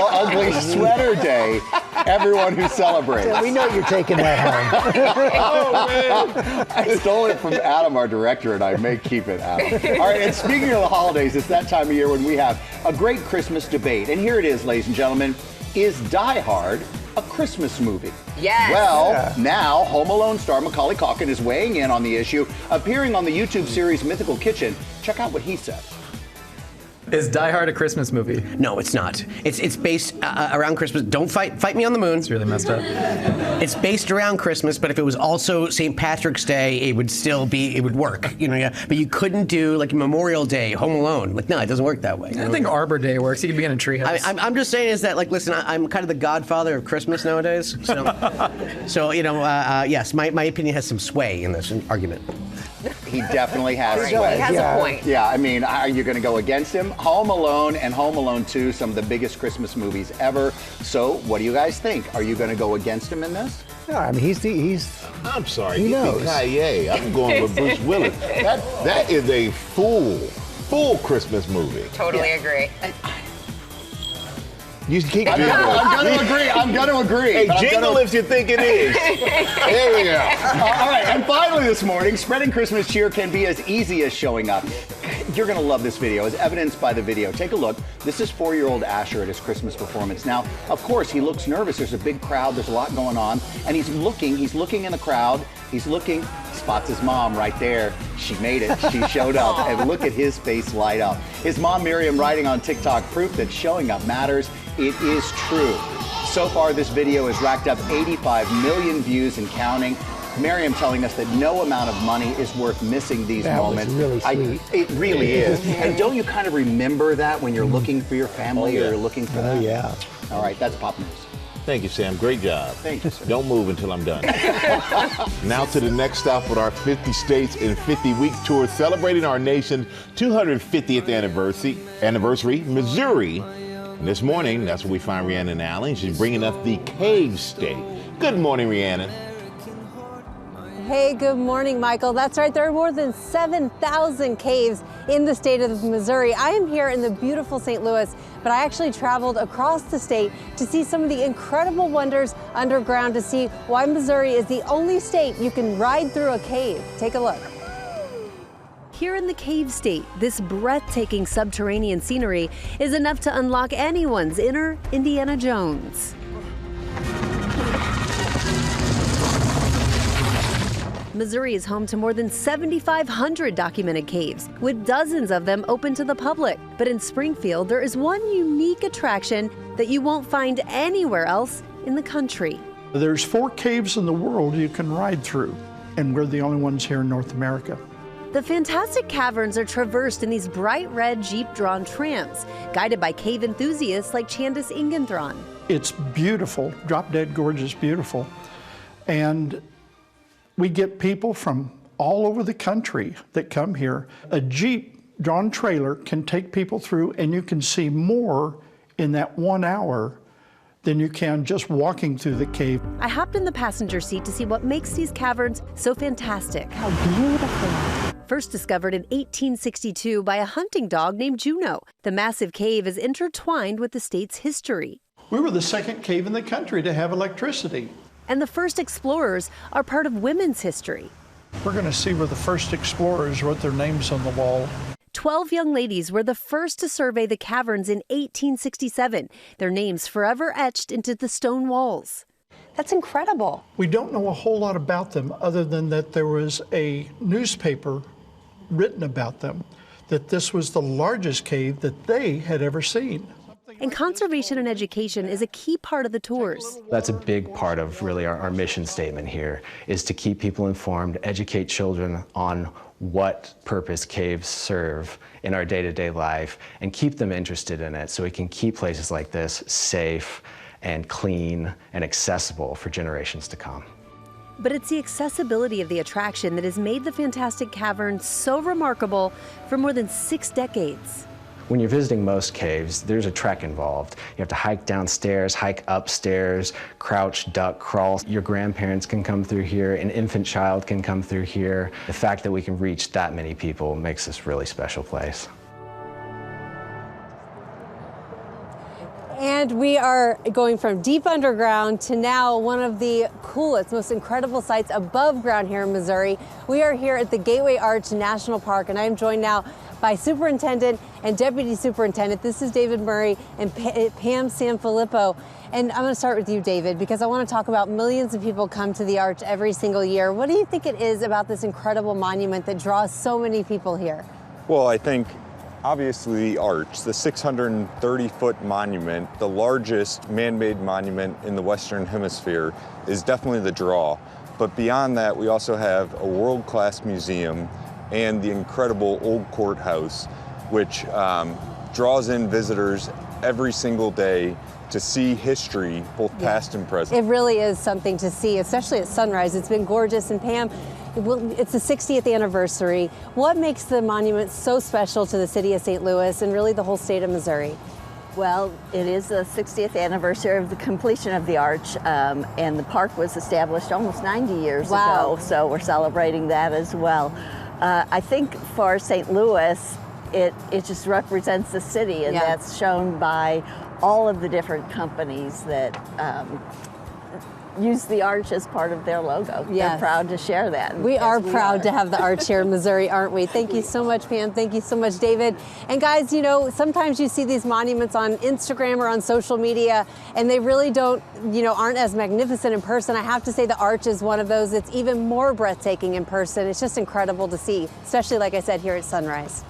Ugly Sweater Day, everyone who celebrates. Yeah, we know you're taking that home. Oh, man. I stole it from Adam, our director, and I may keep it, Adam. All right, and speaking of the holidays, it's that time of year when we have a great Christmas debate. And here it is, ladies and gentlemen. Is Die Hard a Christmas movie? Yes. Well, now Home Alone star Macaulay Culkin is weighing in on the issue, appearing on the YouTube series Mythical Kitchen. Check out what he said. Is Die Hard a Christmas movie? No, it's not. It's based around Christmas. Don't fight me on the moon. It's really messed up. It's based around Christmas, but if it was also St. Patrick's Day, it would work. Yeah. But you couldn't do like Memorial Day, Home Alone. Like, no, it doesn't work that way. I think Arbor Day works. You could be in a treehouse. I'm just saying is that, like, listen, I'm kind of the godfather of Christmas nowadays. So, yes, my opinion has some sway in this argument. He definitely has He sway. has a point. Yeah, I mean, are you going to go against him? Home Alone and Home Alone 2, some of the biggest Christmas movies ever. So, what do you guys think? Are you going to go against him in this? No, I mean, he's. I'm sorry. He knows. I'm going with Bruce Willis. That is a full Christmas movie. Totally agree. You keep I'm going to agree. Hey, jingle if you think it is. There we go. All right, and finally this morning, spreading Christmas cheer can be as easy as showing up. You're going to love this video, as evidenced by the video. Take a look. This is 4-year-old Asher at his Christmas performance. Now, of course, he looks nervous. There's a big crowd. There's a lot going on. And he's looking in the crowd. He's looking, spots his mom right there. She made it. She showed up. And look at his face light up. His mom, Miriam, writing on TikTok, proof that showing up matters. It is true. So far, this video has racked up 85 million views and counting. Miriam telling us that no amount of money is worth missing these moments. Was really sweet. It really is. And don't you kind of remember that when you're looking for your family or you're looking for them? Yeah. All right, that's Pop News. Thank you, Sam. Great job. Thank you, sir. Don't move until I'm done. Now to the next stop with our 50 States in 50 Week tour, celebrating our nation's 250th anniversary, Missouri. And this morning, that's where we find Rhiannon Allen. She's bringing us the Cave State. Good morning, Rhiannon. Hey, good morning, Michael. That's right, there are more than 7,000 caves in the state of Missouri. I am here in the beautiful St. Louis, but I actually traveled across the state to see some of the incredible wonders underground, to see why Missouri is the only state you can ride through a cave. Take a look. Here in the Cave State, this breathtaking subterranean scenery is enough to unlock anyone's inner Indiana Jones. Missouri is home to more than 7,500 documented caves, with dozens of them open to the public. But in Springfield, there is one unique attraction that you won't find anywhere else in the country. There's 4 caves in the world you can ride through, and we're the only ones here in North America. The fantastic caverns are traversed in these bright red Jeep-drawn trams, guided by cave enthusiasts like Chandis Ingenthron. It's beautiful, drop-dead gorgeous, beautiful. And we get people from all over the country that come here. A Jeep-drawn trailer can take people through, and you can see more in that 1 hour than you can just walking through the cave. I hopped in the passenger seat to see what makes these caverns so fantastic. How beautiful. First discovered in 1862 by a hunting dog named Juno, the massive cave is intertwined with the state's history. We were the second cave in the country to have electricity. And the first explorers are part of women's history. We're going to see where the first explorers wrote their names on the wall. 12 young ladies were the first to survey the caverns in 1867, their names forever etched into the stone walls. That's incredible. We don't know a whole lot about them other than that there was a newspaper written about them, that this was the largest cave that they had ever seen. And conservation and education is a key part of the tours. That's a big part of really our mission statement here, is to keep people informed, educate children on what purpose caves serve in our day-to-day life, and keep them interested in it so we can keep places like this safe and clean and accessible for generations to come. But it's the accessibility of the attraction that has made the fantastic cavern so remarkable for more than 6 decades. When you're visiting most caves, there's a trek involved. You have to hike downstairs, hike upstairs, crouch, duck, crawl. Your grandparents can come through here, an infant child can come through here. The fact that we can reach that many people makes this a really special place. And we are going from deep underground to now one of the coolest, most incredible sites above ground here in Missouri. We are here at the Gateway Arch National Park, and I am joined now by Superintendent and Deputy Superintendent. This is David Muir and Pam Sanfilippo. And I'm going to start with you, David, because I want to talk about millions of people come to the Arch every single year. What do you think it is about this incredible monument that draws so many people here? Well, I think obviously the Arch, the 630-foot monument, the largest man-made monument in the Western Hemisphere, is definitely the draw. But beyond that, we also have a world-class museum and the incredible old courthouse, which draws in visitors every single day to see history, both past and present. It really is something to see, especially at sunrise. It's been gorgeous. And Pam, it's the 60th anniversary. What makes the monument so special to the city of St. Louis and really the whole state of Missouri? Well, it is the 60th anniversary of the completion of the Arch, and the park was established almost 90 years ago, so we're celebrating that as well. I think for St. Louis, it just represents the city, and that's shown by all of the different companies that use the Arch as part of their logo. They're proud to share that. We are proud to have the Arch here in Missouri, aren't we? Thank you so much, Pam. Thank you so much, David. And guys, you know, sometimes you see these monuments on Instagram or on social media, and they really don't, aren't as magnificent in person. I have to say the Arch is one of those. It's even more breathtaking in person. It's just incredible to see, especially, like I said, here at sunrise.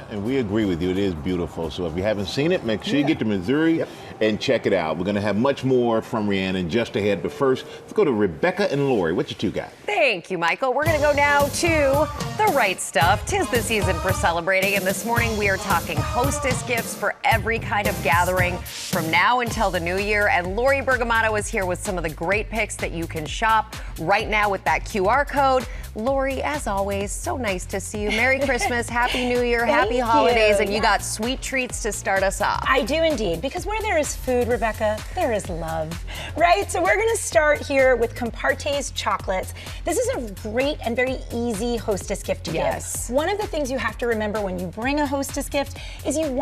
And we agree with you. It is beautiful. So if you haven't seen it, make sure you get to Missouri and check it out. We're going to have much more from Rhiannon just ahead. But first, let's go to Rebecca and Lori. What you two got? Thank you, Michael. We're going to go now to the right stuff. 'Tis the season for celebrating. And this morning we are talking hostess gifts for every kind of gathering from now until the new year. And Lori Bergamato is here with some of the great picks that you can shop right now with that QR code. Lori, as always, so nice to see you. Merry Christmas, Happy New Year, Happy Holidays, and you got sweet treats to start us off. I do indeed, because where there is food, Rebecca, there is love, right? So we're gonna start here with Comparte's chocolates. This is a great and very easy hostess gift to give. One of the things you have to remember when you bring a hostess gift is you don't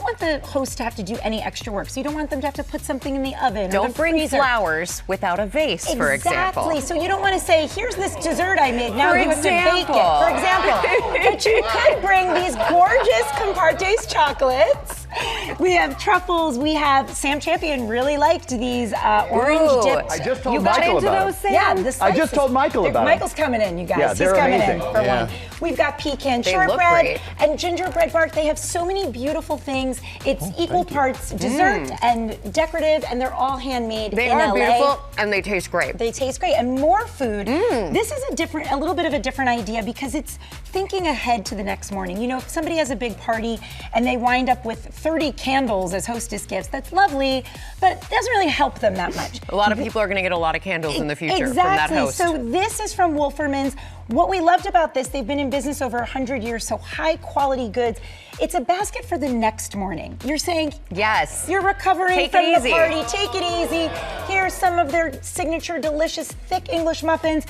want the host to have to do any extra work. So you don't want them to have to put something in the oven or Don't the bring freezer. flowers without a vase, for example. Exactly, so you don't want to say, here's this dessert I made, now For you have to bake it, example. for example. But you could bring these gorgeous Comparte's chocolates. We have truffles, we have, Sam Champion really liked these orange dipped. I just told You got Michael into about those, them. Sam? Yeah, I just told Michael about them. Michael's coming in, you guys. Yeah, He's they're coming amazing. in for Yeah. one. We've got pecan They look shortbread great. and gingerbread bark. They have so many beautiful things. It's equal parts dessert and decorative, and they're all handmade They in are LA. beautiful and they taste great. They taste great. And more food. This is a little bit of a different idea because it's thinking ahead to the next morning. You know, if somebody has a big party and they wind up with 30 candles as hostess gifts, that's lovely, but it doesn't really help them that much. A lot of people are going to get a lot of candles in the future Exactly. from that host. So this is from Wolferman's. What we loved about this, they've been in business over 100 years, so high quality goods. It's a basket for the next morning. You're saying, yes, you're recovering Take from it the easy. party. Take it easy. Here's some of their signature delicious thick English muffins.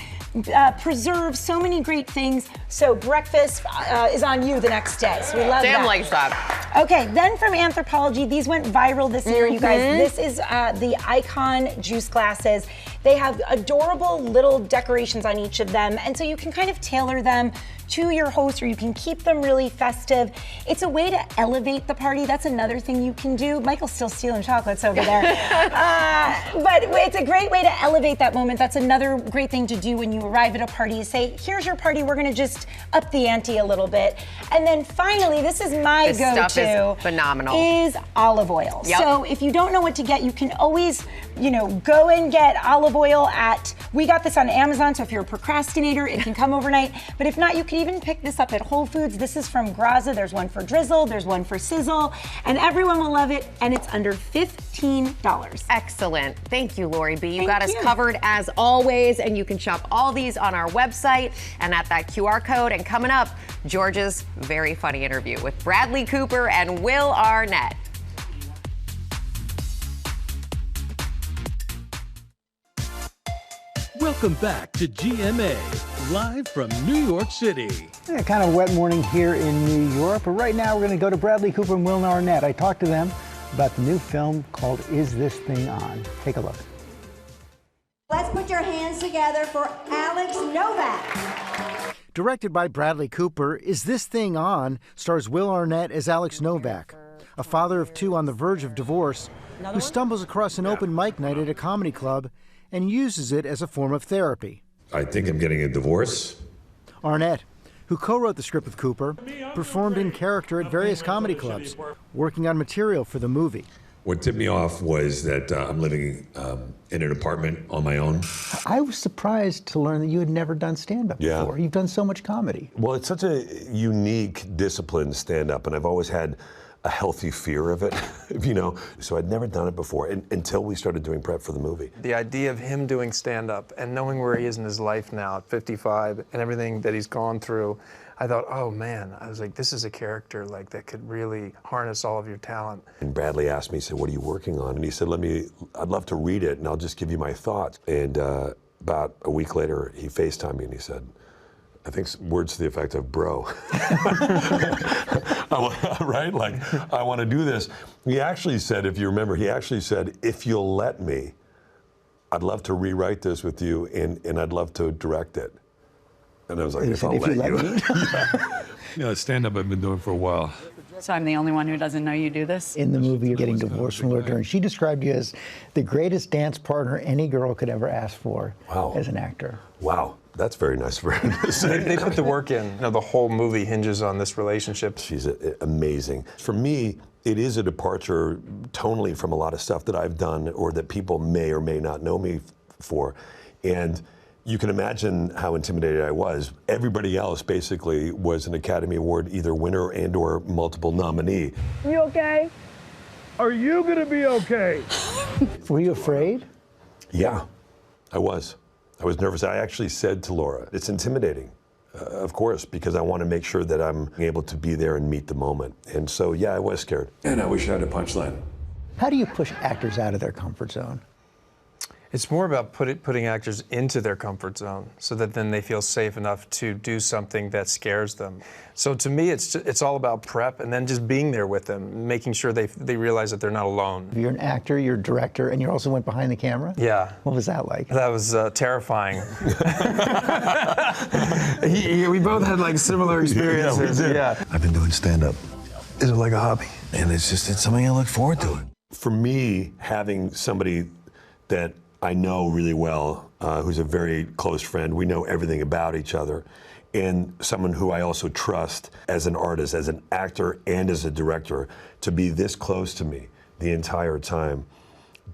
Preserve so many great things. So breakfast is on you the next day. So we love Sam that. likes that. Okay, then from Anthropologie, these went viral this year, you guys. This is the Icon juice glasses. They have adorable little decorations on each of them, and so you can kind of tailor them to your host, or you can keep them really festive. It's a way to elevate the party. That's another thing you can do. Michael's still stealing chocolates over there. But it's a great way to elevate that moment. That's another great thing to do when you arrive at a party. Say, here's your party. We're gonna just up the ante a little bit. And then finally, this is my This stuff go-to. is phenomenal. Is olive oil. Yep. So if you don't know what to get, you can always, go and get olive oil we got this on Amazon, so if you're a procrastinator, it can come overnight. But if not, you can even pick this up at Whole Foods. This is from Graza. There's one for drizzle, there's one for sizzle, and everyone will love it, and it's under $15. Excellent. Thank you, Lori B. You Thank got us you. covered as always, and you can shop all these on our website and at that QR code. And coming up, George's very funny interview with Bradley Cooper and Will Arnett. Welcome back to GMA, live from New York City. Yeah, kind of a wet morning here in New York, but right now we're going to go to Bradley Cooper and Will Arnett. I talked to them about the new film called Is This Thing On? Take a look. Let's put your hands together for Alex Novak. Directed by Bradley Cooper, Is This Thing On? Stars Will Arnett as Alex Novak, a father of two on the verge of divorce who stumbles across an open mic night at a comedy club and uses it as a form of therapy. I think I'm getting a divorce. Arnett, who co-wrote the script with Cooper, performed in character at various comedy clubs, working on material for the movie. What tipped me off was that I'm living in an apartment on my own. I was surprised to learn that you had never done stand-up before. You've done so much comedy. Well, it's such a unique discipline, stand-up, and I've always had a healthy fear of it, so I'd never done it before until we started doing prep for the movie. The idea of him doing stand-up and knowing where he is in his life now at 55 and everything that he's gone through, I thought, oh man, I was like, this is a character that could really harness all of your talent. And Bradley asked me, he said, what are you working on? And he said, I'd love to read it and I'll just give you my thoughts. And about a week later, he FaceTimed me and he said, I think words to the effect of, bro. Right? I want to do this. He actually said, if you remember, if you'll let me, I'd love to rewrite this with you and I'd love to direct it. And I was like, if I'll let you. Yeah, stand-up I've been doing for a while. So I'm the only one who doesn't know you do this? In the movie, you're getting divorced from Laura Dern. She described you as the greatest dance partner any girl could ever ask for as an actor. Wow. That's very nice for him to say. They put the work in. You know, the whole movie hinges on this relationship. She's amazing. For me, it is a departure tonally from a lot of stuff that I've done or that people may or may not know me for. And you can imagine how intimidated I was. Everybody else basically was an Academy Award either winner and or multiple nominee. You okay? Are you gonna be okay? Were you afraid? Yeah, I was. I was nervous. I actually said to Laura, it's intimidating, of course, because I want to make sure that I'm able to be there and meet the moment. And so, yeah, I was scared. And I wish I had a punchline. How do you push actors out of their comfort zone? It's more about putting actors into their comfort zone so that then they feel safe enough to do something that scares them. So to me, it's all about prep and then just being there with them, making sure they realize that they're not alone. You're an actor, you're a director, and you also went behind the camera? Yeah. What was that like? That was terrifying. We both had like similar experiences. Yeah. I've been doing stand-up. Is it like a hobby? And it's something I look forward to. For me, having somebody that I know really well, who's a very close friend. We know everything about each other. And someone who I also trust as an artist, as an actor, and as a director, to be this close to me the entire time.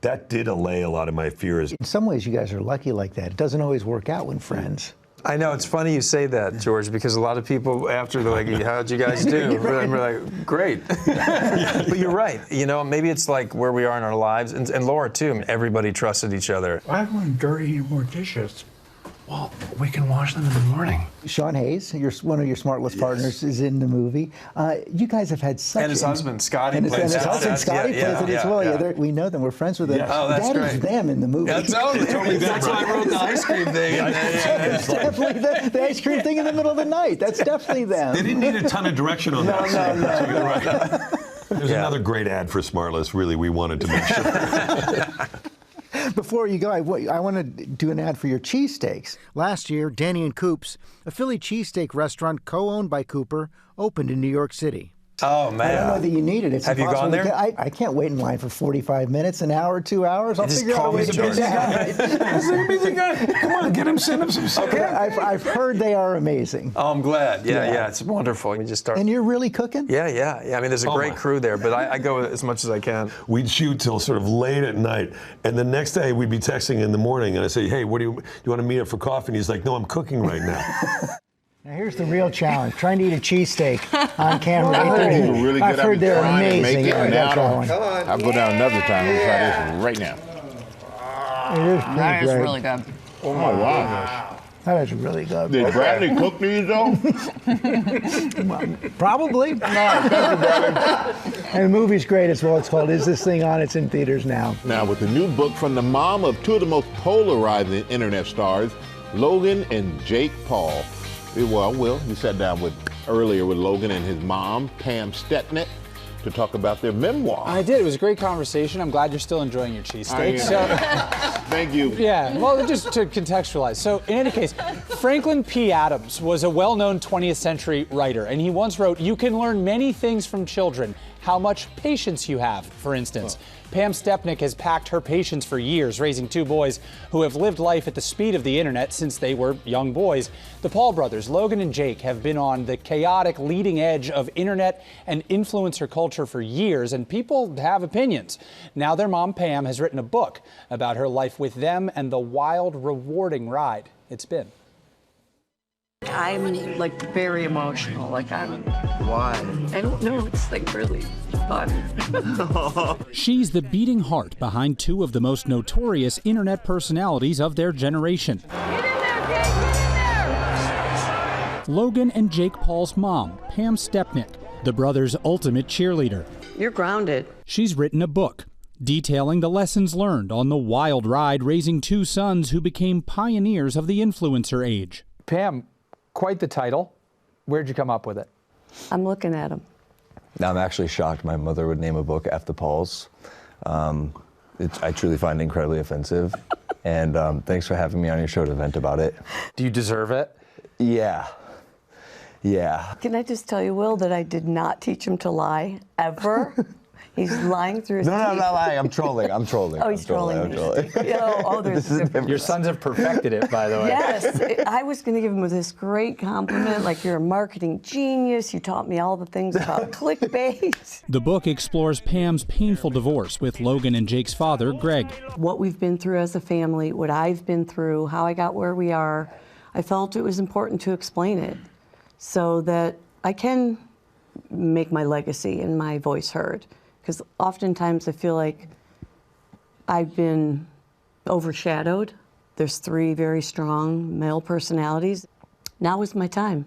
That did allay a lot of my fears. In some ways, you guys are lucky like that. It doesn't always work out when friends. I know, it's funny you say that, George, because a lot of people after they're like, how'd you guys do? And we're like, great. But you're right. You know, maybe it's like where we are in our lives. And Laura, too. Everybody trusted each other. I want dirty more dishes. Well, we can wash them in the morning. Sean Hayes, one of your Smartless partners, is in the movie. You guys have had such... And his husband, Scotty. And his husband, Scotty, plays it as well. Yeah. We know them. We're friends with them. Yeah. Oh, that's that great. Is them in the movie. Yeah, totally. That's why I wrote the ice cream thing. It's definitely the ice cream thing in the middle of the night. That's definitely them. They didn't need a ton of direction on that. No. There's another great ad for Smartless. Really, we wanted to make sure. Before you go, I want to do an ad for your cheesesteaks. Last year, Danny and Coop's, a Philly cheesesteak restaurant co-owned by Cooper, opened in New York City. Oh, man. I don't know that you need it. It's Have you gone there? I can't wait in line for 45 minutes, an hour, 2 hours. I'll figure out a way to do that. Busy guy. Come on, send him some stuff. Okay. I've heard they are amazing. Oh, I'm glad. Yeah, it's wonderful. We just start. And you're really cooking? Yeah. I mean, there's a great crew there, but I go as much as I can. We'd shoot till sort of late at night, and the next day we'd be texting in the morning, and I say, hey, do you want to meet up for coffee? And he's like, no, I'm cooking right now. Now here's the real challenge: trying to eat a cheesesteak on camera. I've heard they're amazing. I'll go down another time and try this right now. It is pretty That is great. really good. Oh my wow. That is really good. Did Bradley cook these though? Probably. No, thank you, Bradley. And the movie's great as well. It's called Is This Thing On? It's in theaters now. Now, with the new book from the mom of two of the most polarizing internet stars, Logan and Jake Paul. Well, you sat down earlier with Logan and his mom, Pam Stepnick, to talk about their memoir. I did. It was a great conversation. I'm glad you're still enjoying your cheesesteak. Thank you. Yeah, well, just to contextualize. So, in any case, Franklin P. Adams was a well-known 20th century writer, and he once wrote, "You can learn many things from children. How much patience you have, for instance." Pam Stepnick has packed her patience for years, raising two boys who have lived life at the speed of the internet since they were young boys. The Paul brothers, Logan and Jake, have been on the chaotic leading edge of internet and influencer culture for years, and people have opinions. Now their mom, Pam, has written a book about her life with them and the wild, rewarding ride it's been. I'm like very emotional. Why? I don't know. It's like really fun. She's the beating heart behind two of the most notorious internet personalities of their generation. Logan and Jake Paul's mom, Pam Stepnick, the brothers' ultimate cheerleader. You're grounded. She's written a book detailing the lessons learned on the wild ride raising two sons who became pioneers of the influencer age. Pam, quite the title. Where'd you come up with it? I'm looking at him. I'm actually shocked my mother would name a book F the Pauls. I truly find it incredibly offensive. And thanks for having me on your show to vent about it. Do you deserve it? Yeah. Yeah. Can I just tell you, Will, that I did not teach him to lie, ever? He's lying through his teeth. No, I'm not lying. I'm trolling. Oh, he's trolling me. There's a difference. Your sons have perfected it, by the way. Yes. I was going to give him this great compliment, like, you're a marketing genius. You taught me all the things about clickbait. The book explores Pam's painful divorce with Logan and Jake's father, Greg. What we've been through as a family, what I've been through, how I got where we are, I felt it was important to explain it so that I can make my legacy and my voice heard. Because oftentimes I feel like I've been overshadowed. There's 3 very strong male personalities. Now is my time.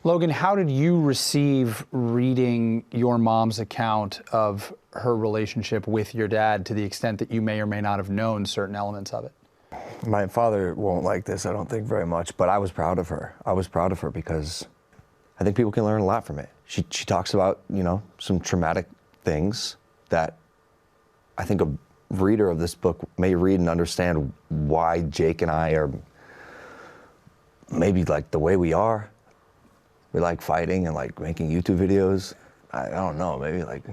Logan, how did you receive reading your mom's account of her relationship with your dad to the extent that you may or may not have known certain elements of it? My father won't like this, I don't think, very much, but I was proud of her. I was proud of her because I think people can learn a lot from it. She talks about, some traumatic things that I think a reader of this book may read and understand why Jake and I are maybe like the way we are. We like fighting and like making YouTube videos. I don't know, maybe like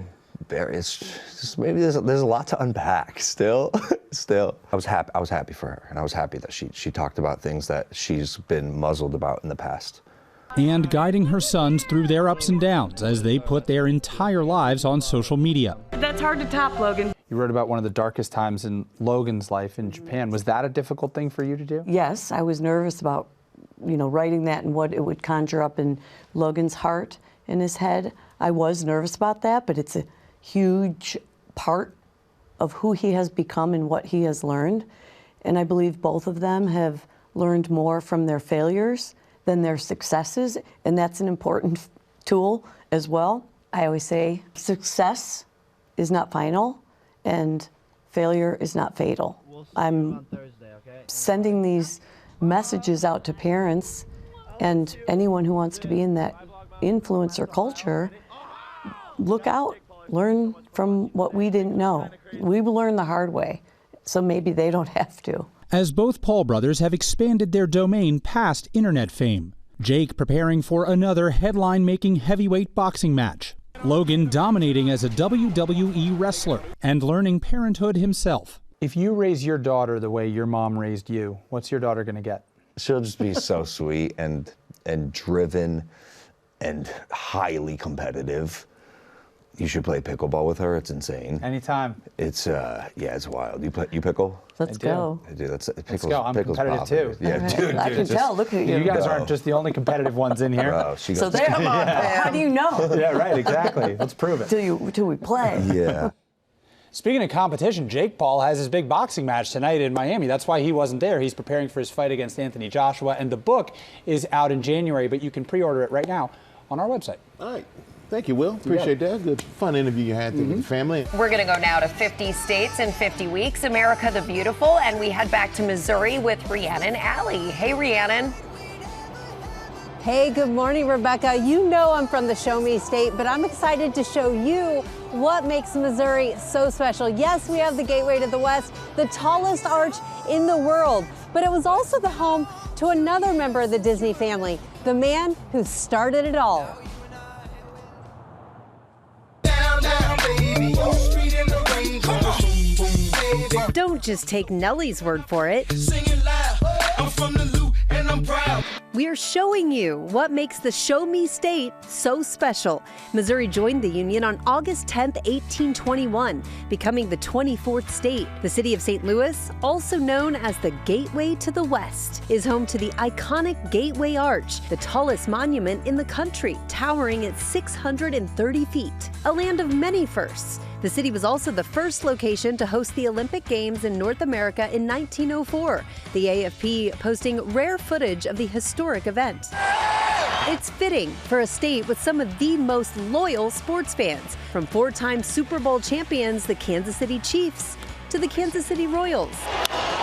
it's just maybe there's a lot to unpack still. I was happy for her, and I was happy that she talked about things that she's been muzzled about in the past. And guiding her sons through their ups and downs as they put their entire lives on social media. That's hard to top, Logan. You wrote about one of the darkest times in Logan's life in Japan. Was that a difficult thing for you to do? Yes, I was nervous about, writing that and what it would conjure up in Logan's heart and his head. I was nervous about that, but it's a huge part of who he has become and what he has learned. And I believe both of them have learned more from their failures than their successes, and that's an important tool as well. I always say success is not final and failure is not fatal. I'm sending these messages out to parents and anyone who wants to be in that influencer culture. Look out, learn from what we didn't know. We learned the hard way, so maybe they don't have to. As both Paul brothers have expanded their domain past internet fame. Jake preparing for another headline-making heavyweight boxing match. Logan dominating as a WWE wrestler and learning parenthood himself. If you raise your daughter the way your mom raised you, what's your daughter going to get? She'll just be so sweet and driven and highly competitive. You should play pickleball with her. It's insane. Anytime. It's it's wild. You pickle? Let's go. I do. Let's go. I'm competitive too. Yeah, right. dude. I can tell. Look at you. You guys aren't just the only competitive ones in here. Bro, so there, come on, Pam. How do you know? Yeah, right. Exactly. Let's prove it. Till we play. Yeah. Speaking of competition, Jake Paul has his big boxing match tonight in Miami. That's why he wasn't there. He's preparing for his fight against Anthony Joshua, and the book is out in January, but you can pre-order it right now on our website. All right. Thank you, Will. Appreciate that. Good, fun interview you had with the family. We're going to go now to 50 states in 50 weeks, America the Beautiful, and we head back to Missouri with Rhiannon Alley. Hey, Rhiannon. Hey, good morning, Rebecca. You know I'm from the Show Me State, but I'm excited to show you what makes Missouri so special. Yes, we have the Gateway to the West, the tallest arch in the world, but it was also the home to another member of the Disney family, the man who started it all. Don't just take Nellie's word for it. We're showing you what makes the Show Me State so special. Missouri joined the Union on August 10th, 1821, becoming the 24th state. The city of St. Louis, also known as the Gateway to the West, is home to the iconic Gateway Arch, the tallest monument in the country, towering at 630 feet. A land of many firsts. The city was also the first location to host the Olympic Games in North America in 1904, the AFP posting rare footage of the historic event. It's fitting for a state with some of the most loyal sports fans, from four-time Super Bowl champions, the Kansas City Chiefs, to the Kansas City Royals.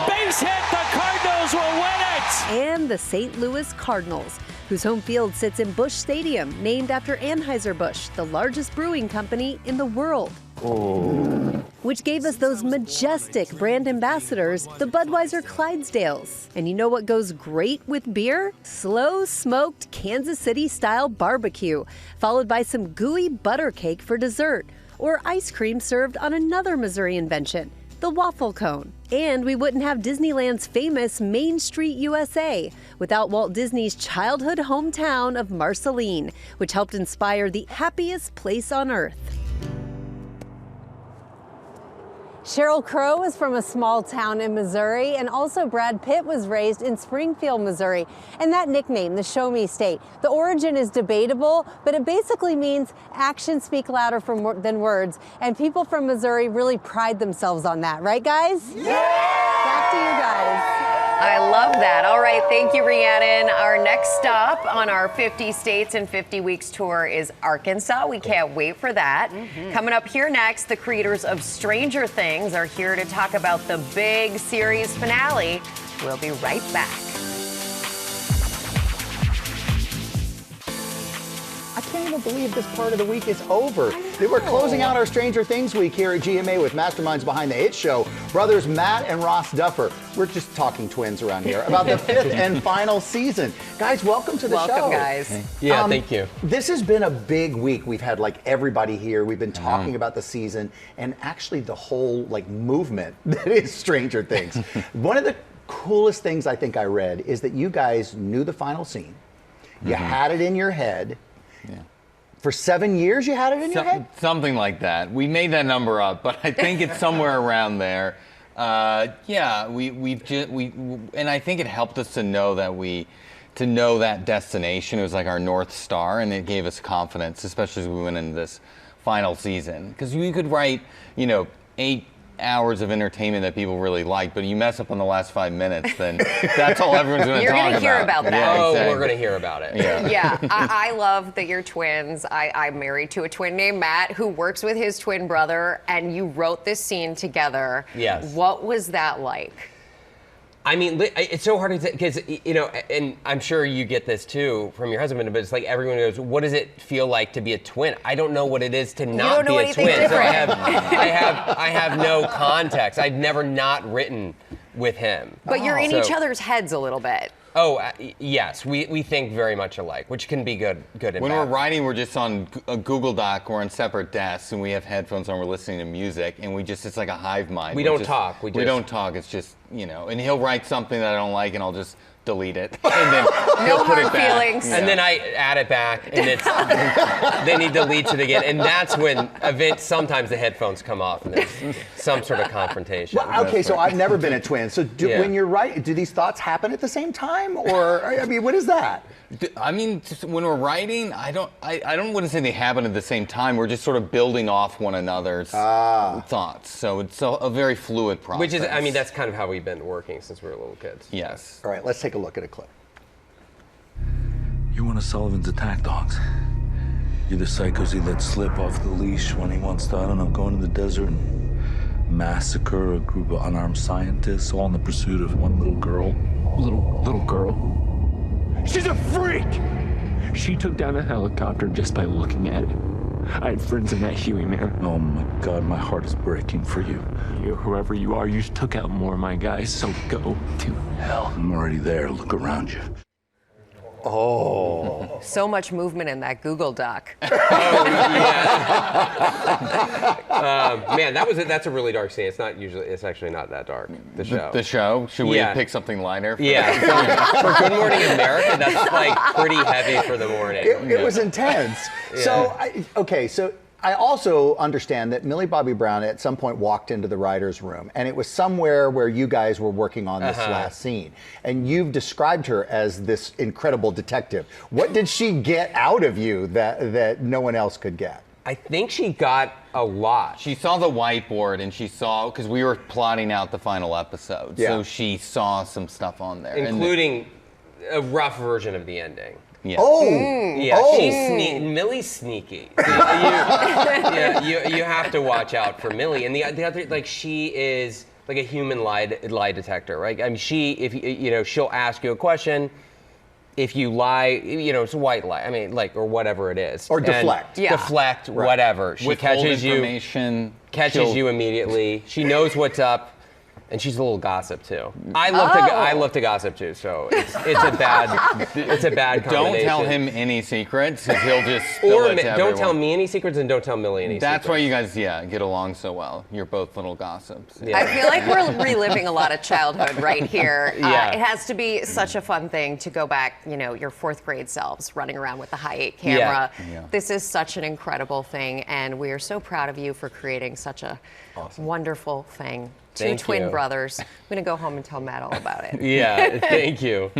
Base hit, the Cardinals will win it! And the St. Louis Cardinals, whose home field sits in Busch Stadium, named after Anheuser-Busch, the largest brewing company in the world. which gave us those majestic brand ambassadors, the Budweiser Clydesdales. And you know what goes great with beer? Slow smoked Kansas City style barbecue, followed by some gooey butter cake for dessert, or ice cream served on another Missouri invention, the waffle cone. And we wouldn't have Disneyland's famous Main Street USA without Walt Disney's childhood hometown of Marceline, which helped inspire the happiest place on earth. Sheryl Crow is from a small town in Missouri, and also Brad Pitt was raised in Springfield, Missouri. And that nickname, the Show Me State, the origin is debatable, but it basically means actions speak louder than words. And people from Missouri really pride themselves on that, right, guys? Yeah! Back to you guys. I love that. All right, thank you, Rhiannon. Our next stop on our 50 States in 50 Weeks tour is Arkansas. We can't wait for that. Coming up here next, the creators of Stranger Things are here to talk about the big series finale. We'll be right back. I can't even believe this part of the week is over. We're closing out our Stranger Things week here at GMA with masterminds behind the hit show, brothers Matt and Ross Duffer. We're just talking twins around here about the 5th and final season. Guys, welcome to the show. Welcome, guys. Yeah, thank you. This has been a big week. We've had like everybody here. We've been talking about the season and actually the whole like movement that is Stranger Things. One of the coolest things I think I read is that you guys knew the final scene. You had it in your head. Yeah. For 7 years, you had it in your head? Something like that. We made that number up, but I think it's somewhere around there. Yeah, and I think it helped us to know that destination. It was like our North Star, and it gave us confidence, especially as we went into this final season. Because you could write, 8 hours of entertainment that people really like, but you mess up on the last 5 minutes, then that's all everyone's going to talk about. You're going to hear about that. Yeah, exactly. We're going to hear about it. Yeah, I love that you're twins. I'm married to a twin named Matt who works with his twin brother, and you wrote this scene together. Yes. What was that like? I mean, it's so hard to because and I'm sure you get this too from your husband, but it's like everyone goes, "What does it feel like to be a twin?" I don't know what it is to not be a twin. So I have no context. I've never not written with him. But you're in each other's heads a little bit. Oh, yes, we think very much alike, which can be good and bad. When we're writing, we're just on a Google Doc, we're on separate desks, and we have headphones on, we're listening to music, and it's like a hive mind. We don't talk. We don't talk, it's just, and he'll write something that I don't like, and I'll just delete it. And then he'll put it back. Feelings. And then I add it back, and then he deletes it again, and that's when sometimes the headphones come off, and there's some sort of confrontation. Well, okay, so I've never been a twin. So when you're writing, do these thoughts happen at the same time, or I mean, what is that? I mean, when we're writing, I don't want to say they happen at the same time. We're just sort of building off one another's thoughts. So it's a very fluid process. Which is, I mean, that's kind of how we've been working since we were little kids. Yes. All right, let's take a look at a clip. You're one of Sullivan's attack dogs. You're the psychos he let slip off the leash when he wants to, go into the desert and massacre a group of unarmed scientists, all in the pursuit of one little girl. Little girl. She's a freak! She took down a helicopter just by looking at it. I had friends in that Huey, man. Oh my God, my heart is breaking for you. Whoever you are, you just took out more of my guys, so go to hell. I'm already there. Look around you. Oh. So much movement in that Google Doc. Man, that's a really dark scene. It's actually not that dark. The show. The show? Should we pick something lighter? Yeah. For Good Morning America, that's like pretty heavy for the morning. It was intense. Yeah. So I also understand that Millie Bobby Brown at some point walked into the writer's room, and it was somewhere where you guys were working on this last scene. And you've described her as this incredible detective. What did she get out of you that no one else could get? I think she got a lot. She saw the whiteboard, and she saw, because we were plotting out the final episode, so she saw some stuff on there. Including a rough version of the ending. Yeah. Millie's sneaky. You have to watch out for Millie. And the other, like, she is like a human lie detector, right? I mean, she'll ask you a question, if you lie, it's a white lie. I mean, or whatever it is. Or deflect. Deflect, Right. whatever. She catches you immediately. She knows what's up. And she's a little gossip too. I love to gossip too. So it's a bad combination. Don't tell him any secrets, because he'll just spill it to everyone. Don't tell me any secrets, and don't tell Millie any secrets. That's why you guys, get along so well. You're both little gossips. I feel like we're reliving a lot of childhood right here. It has to be such a fun thing to go back, your 4th grade selves running around with the Hi8 camera. Yeah. This is such an incredible thing, and we are so proud of you for creating such a wonderful thing. Two twin brothers. I'm going to go home and tell Matt all about it. Yeah, thank you.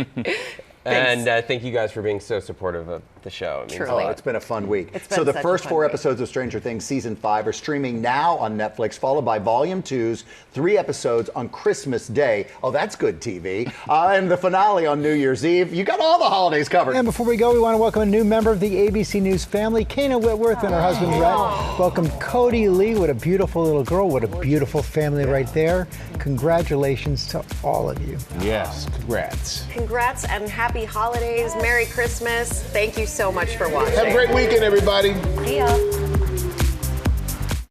And thank you guys for being so supportive of the show. Truly. It's been a fun week. So the first 4 episodes of Stranger Things Season 5 are streaming now on Netflix, followed by Volume 2's 3 episodes on Christmas Day. Oh, that's good TV. And the finale on New Year's Eve. You got all the holidays covered. And before we go, we want to welcome a new member of the ABC News family, Kana Whitworth and her husband, Brett. Welcome Cody Lee. What a beautiful little girl. What a beautiful family right there. Congratulations to all of you. Yes, congrats. Congrats and happy holidays. Merry Christmas. Thank you so much for watching. Have a great weekend, everybody. See ya.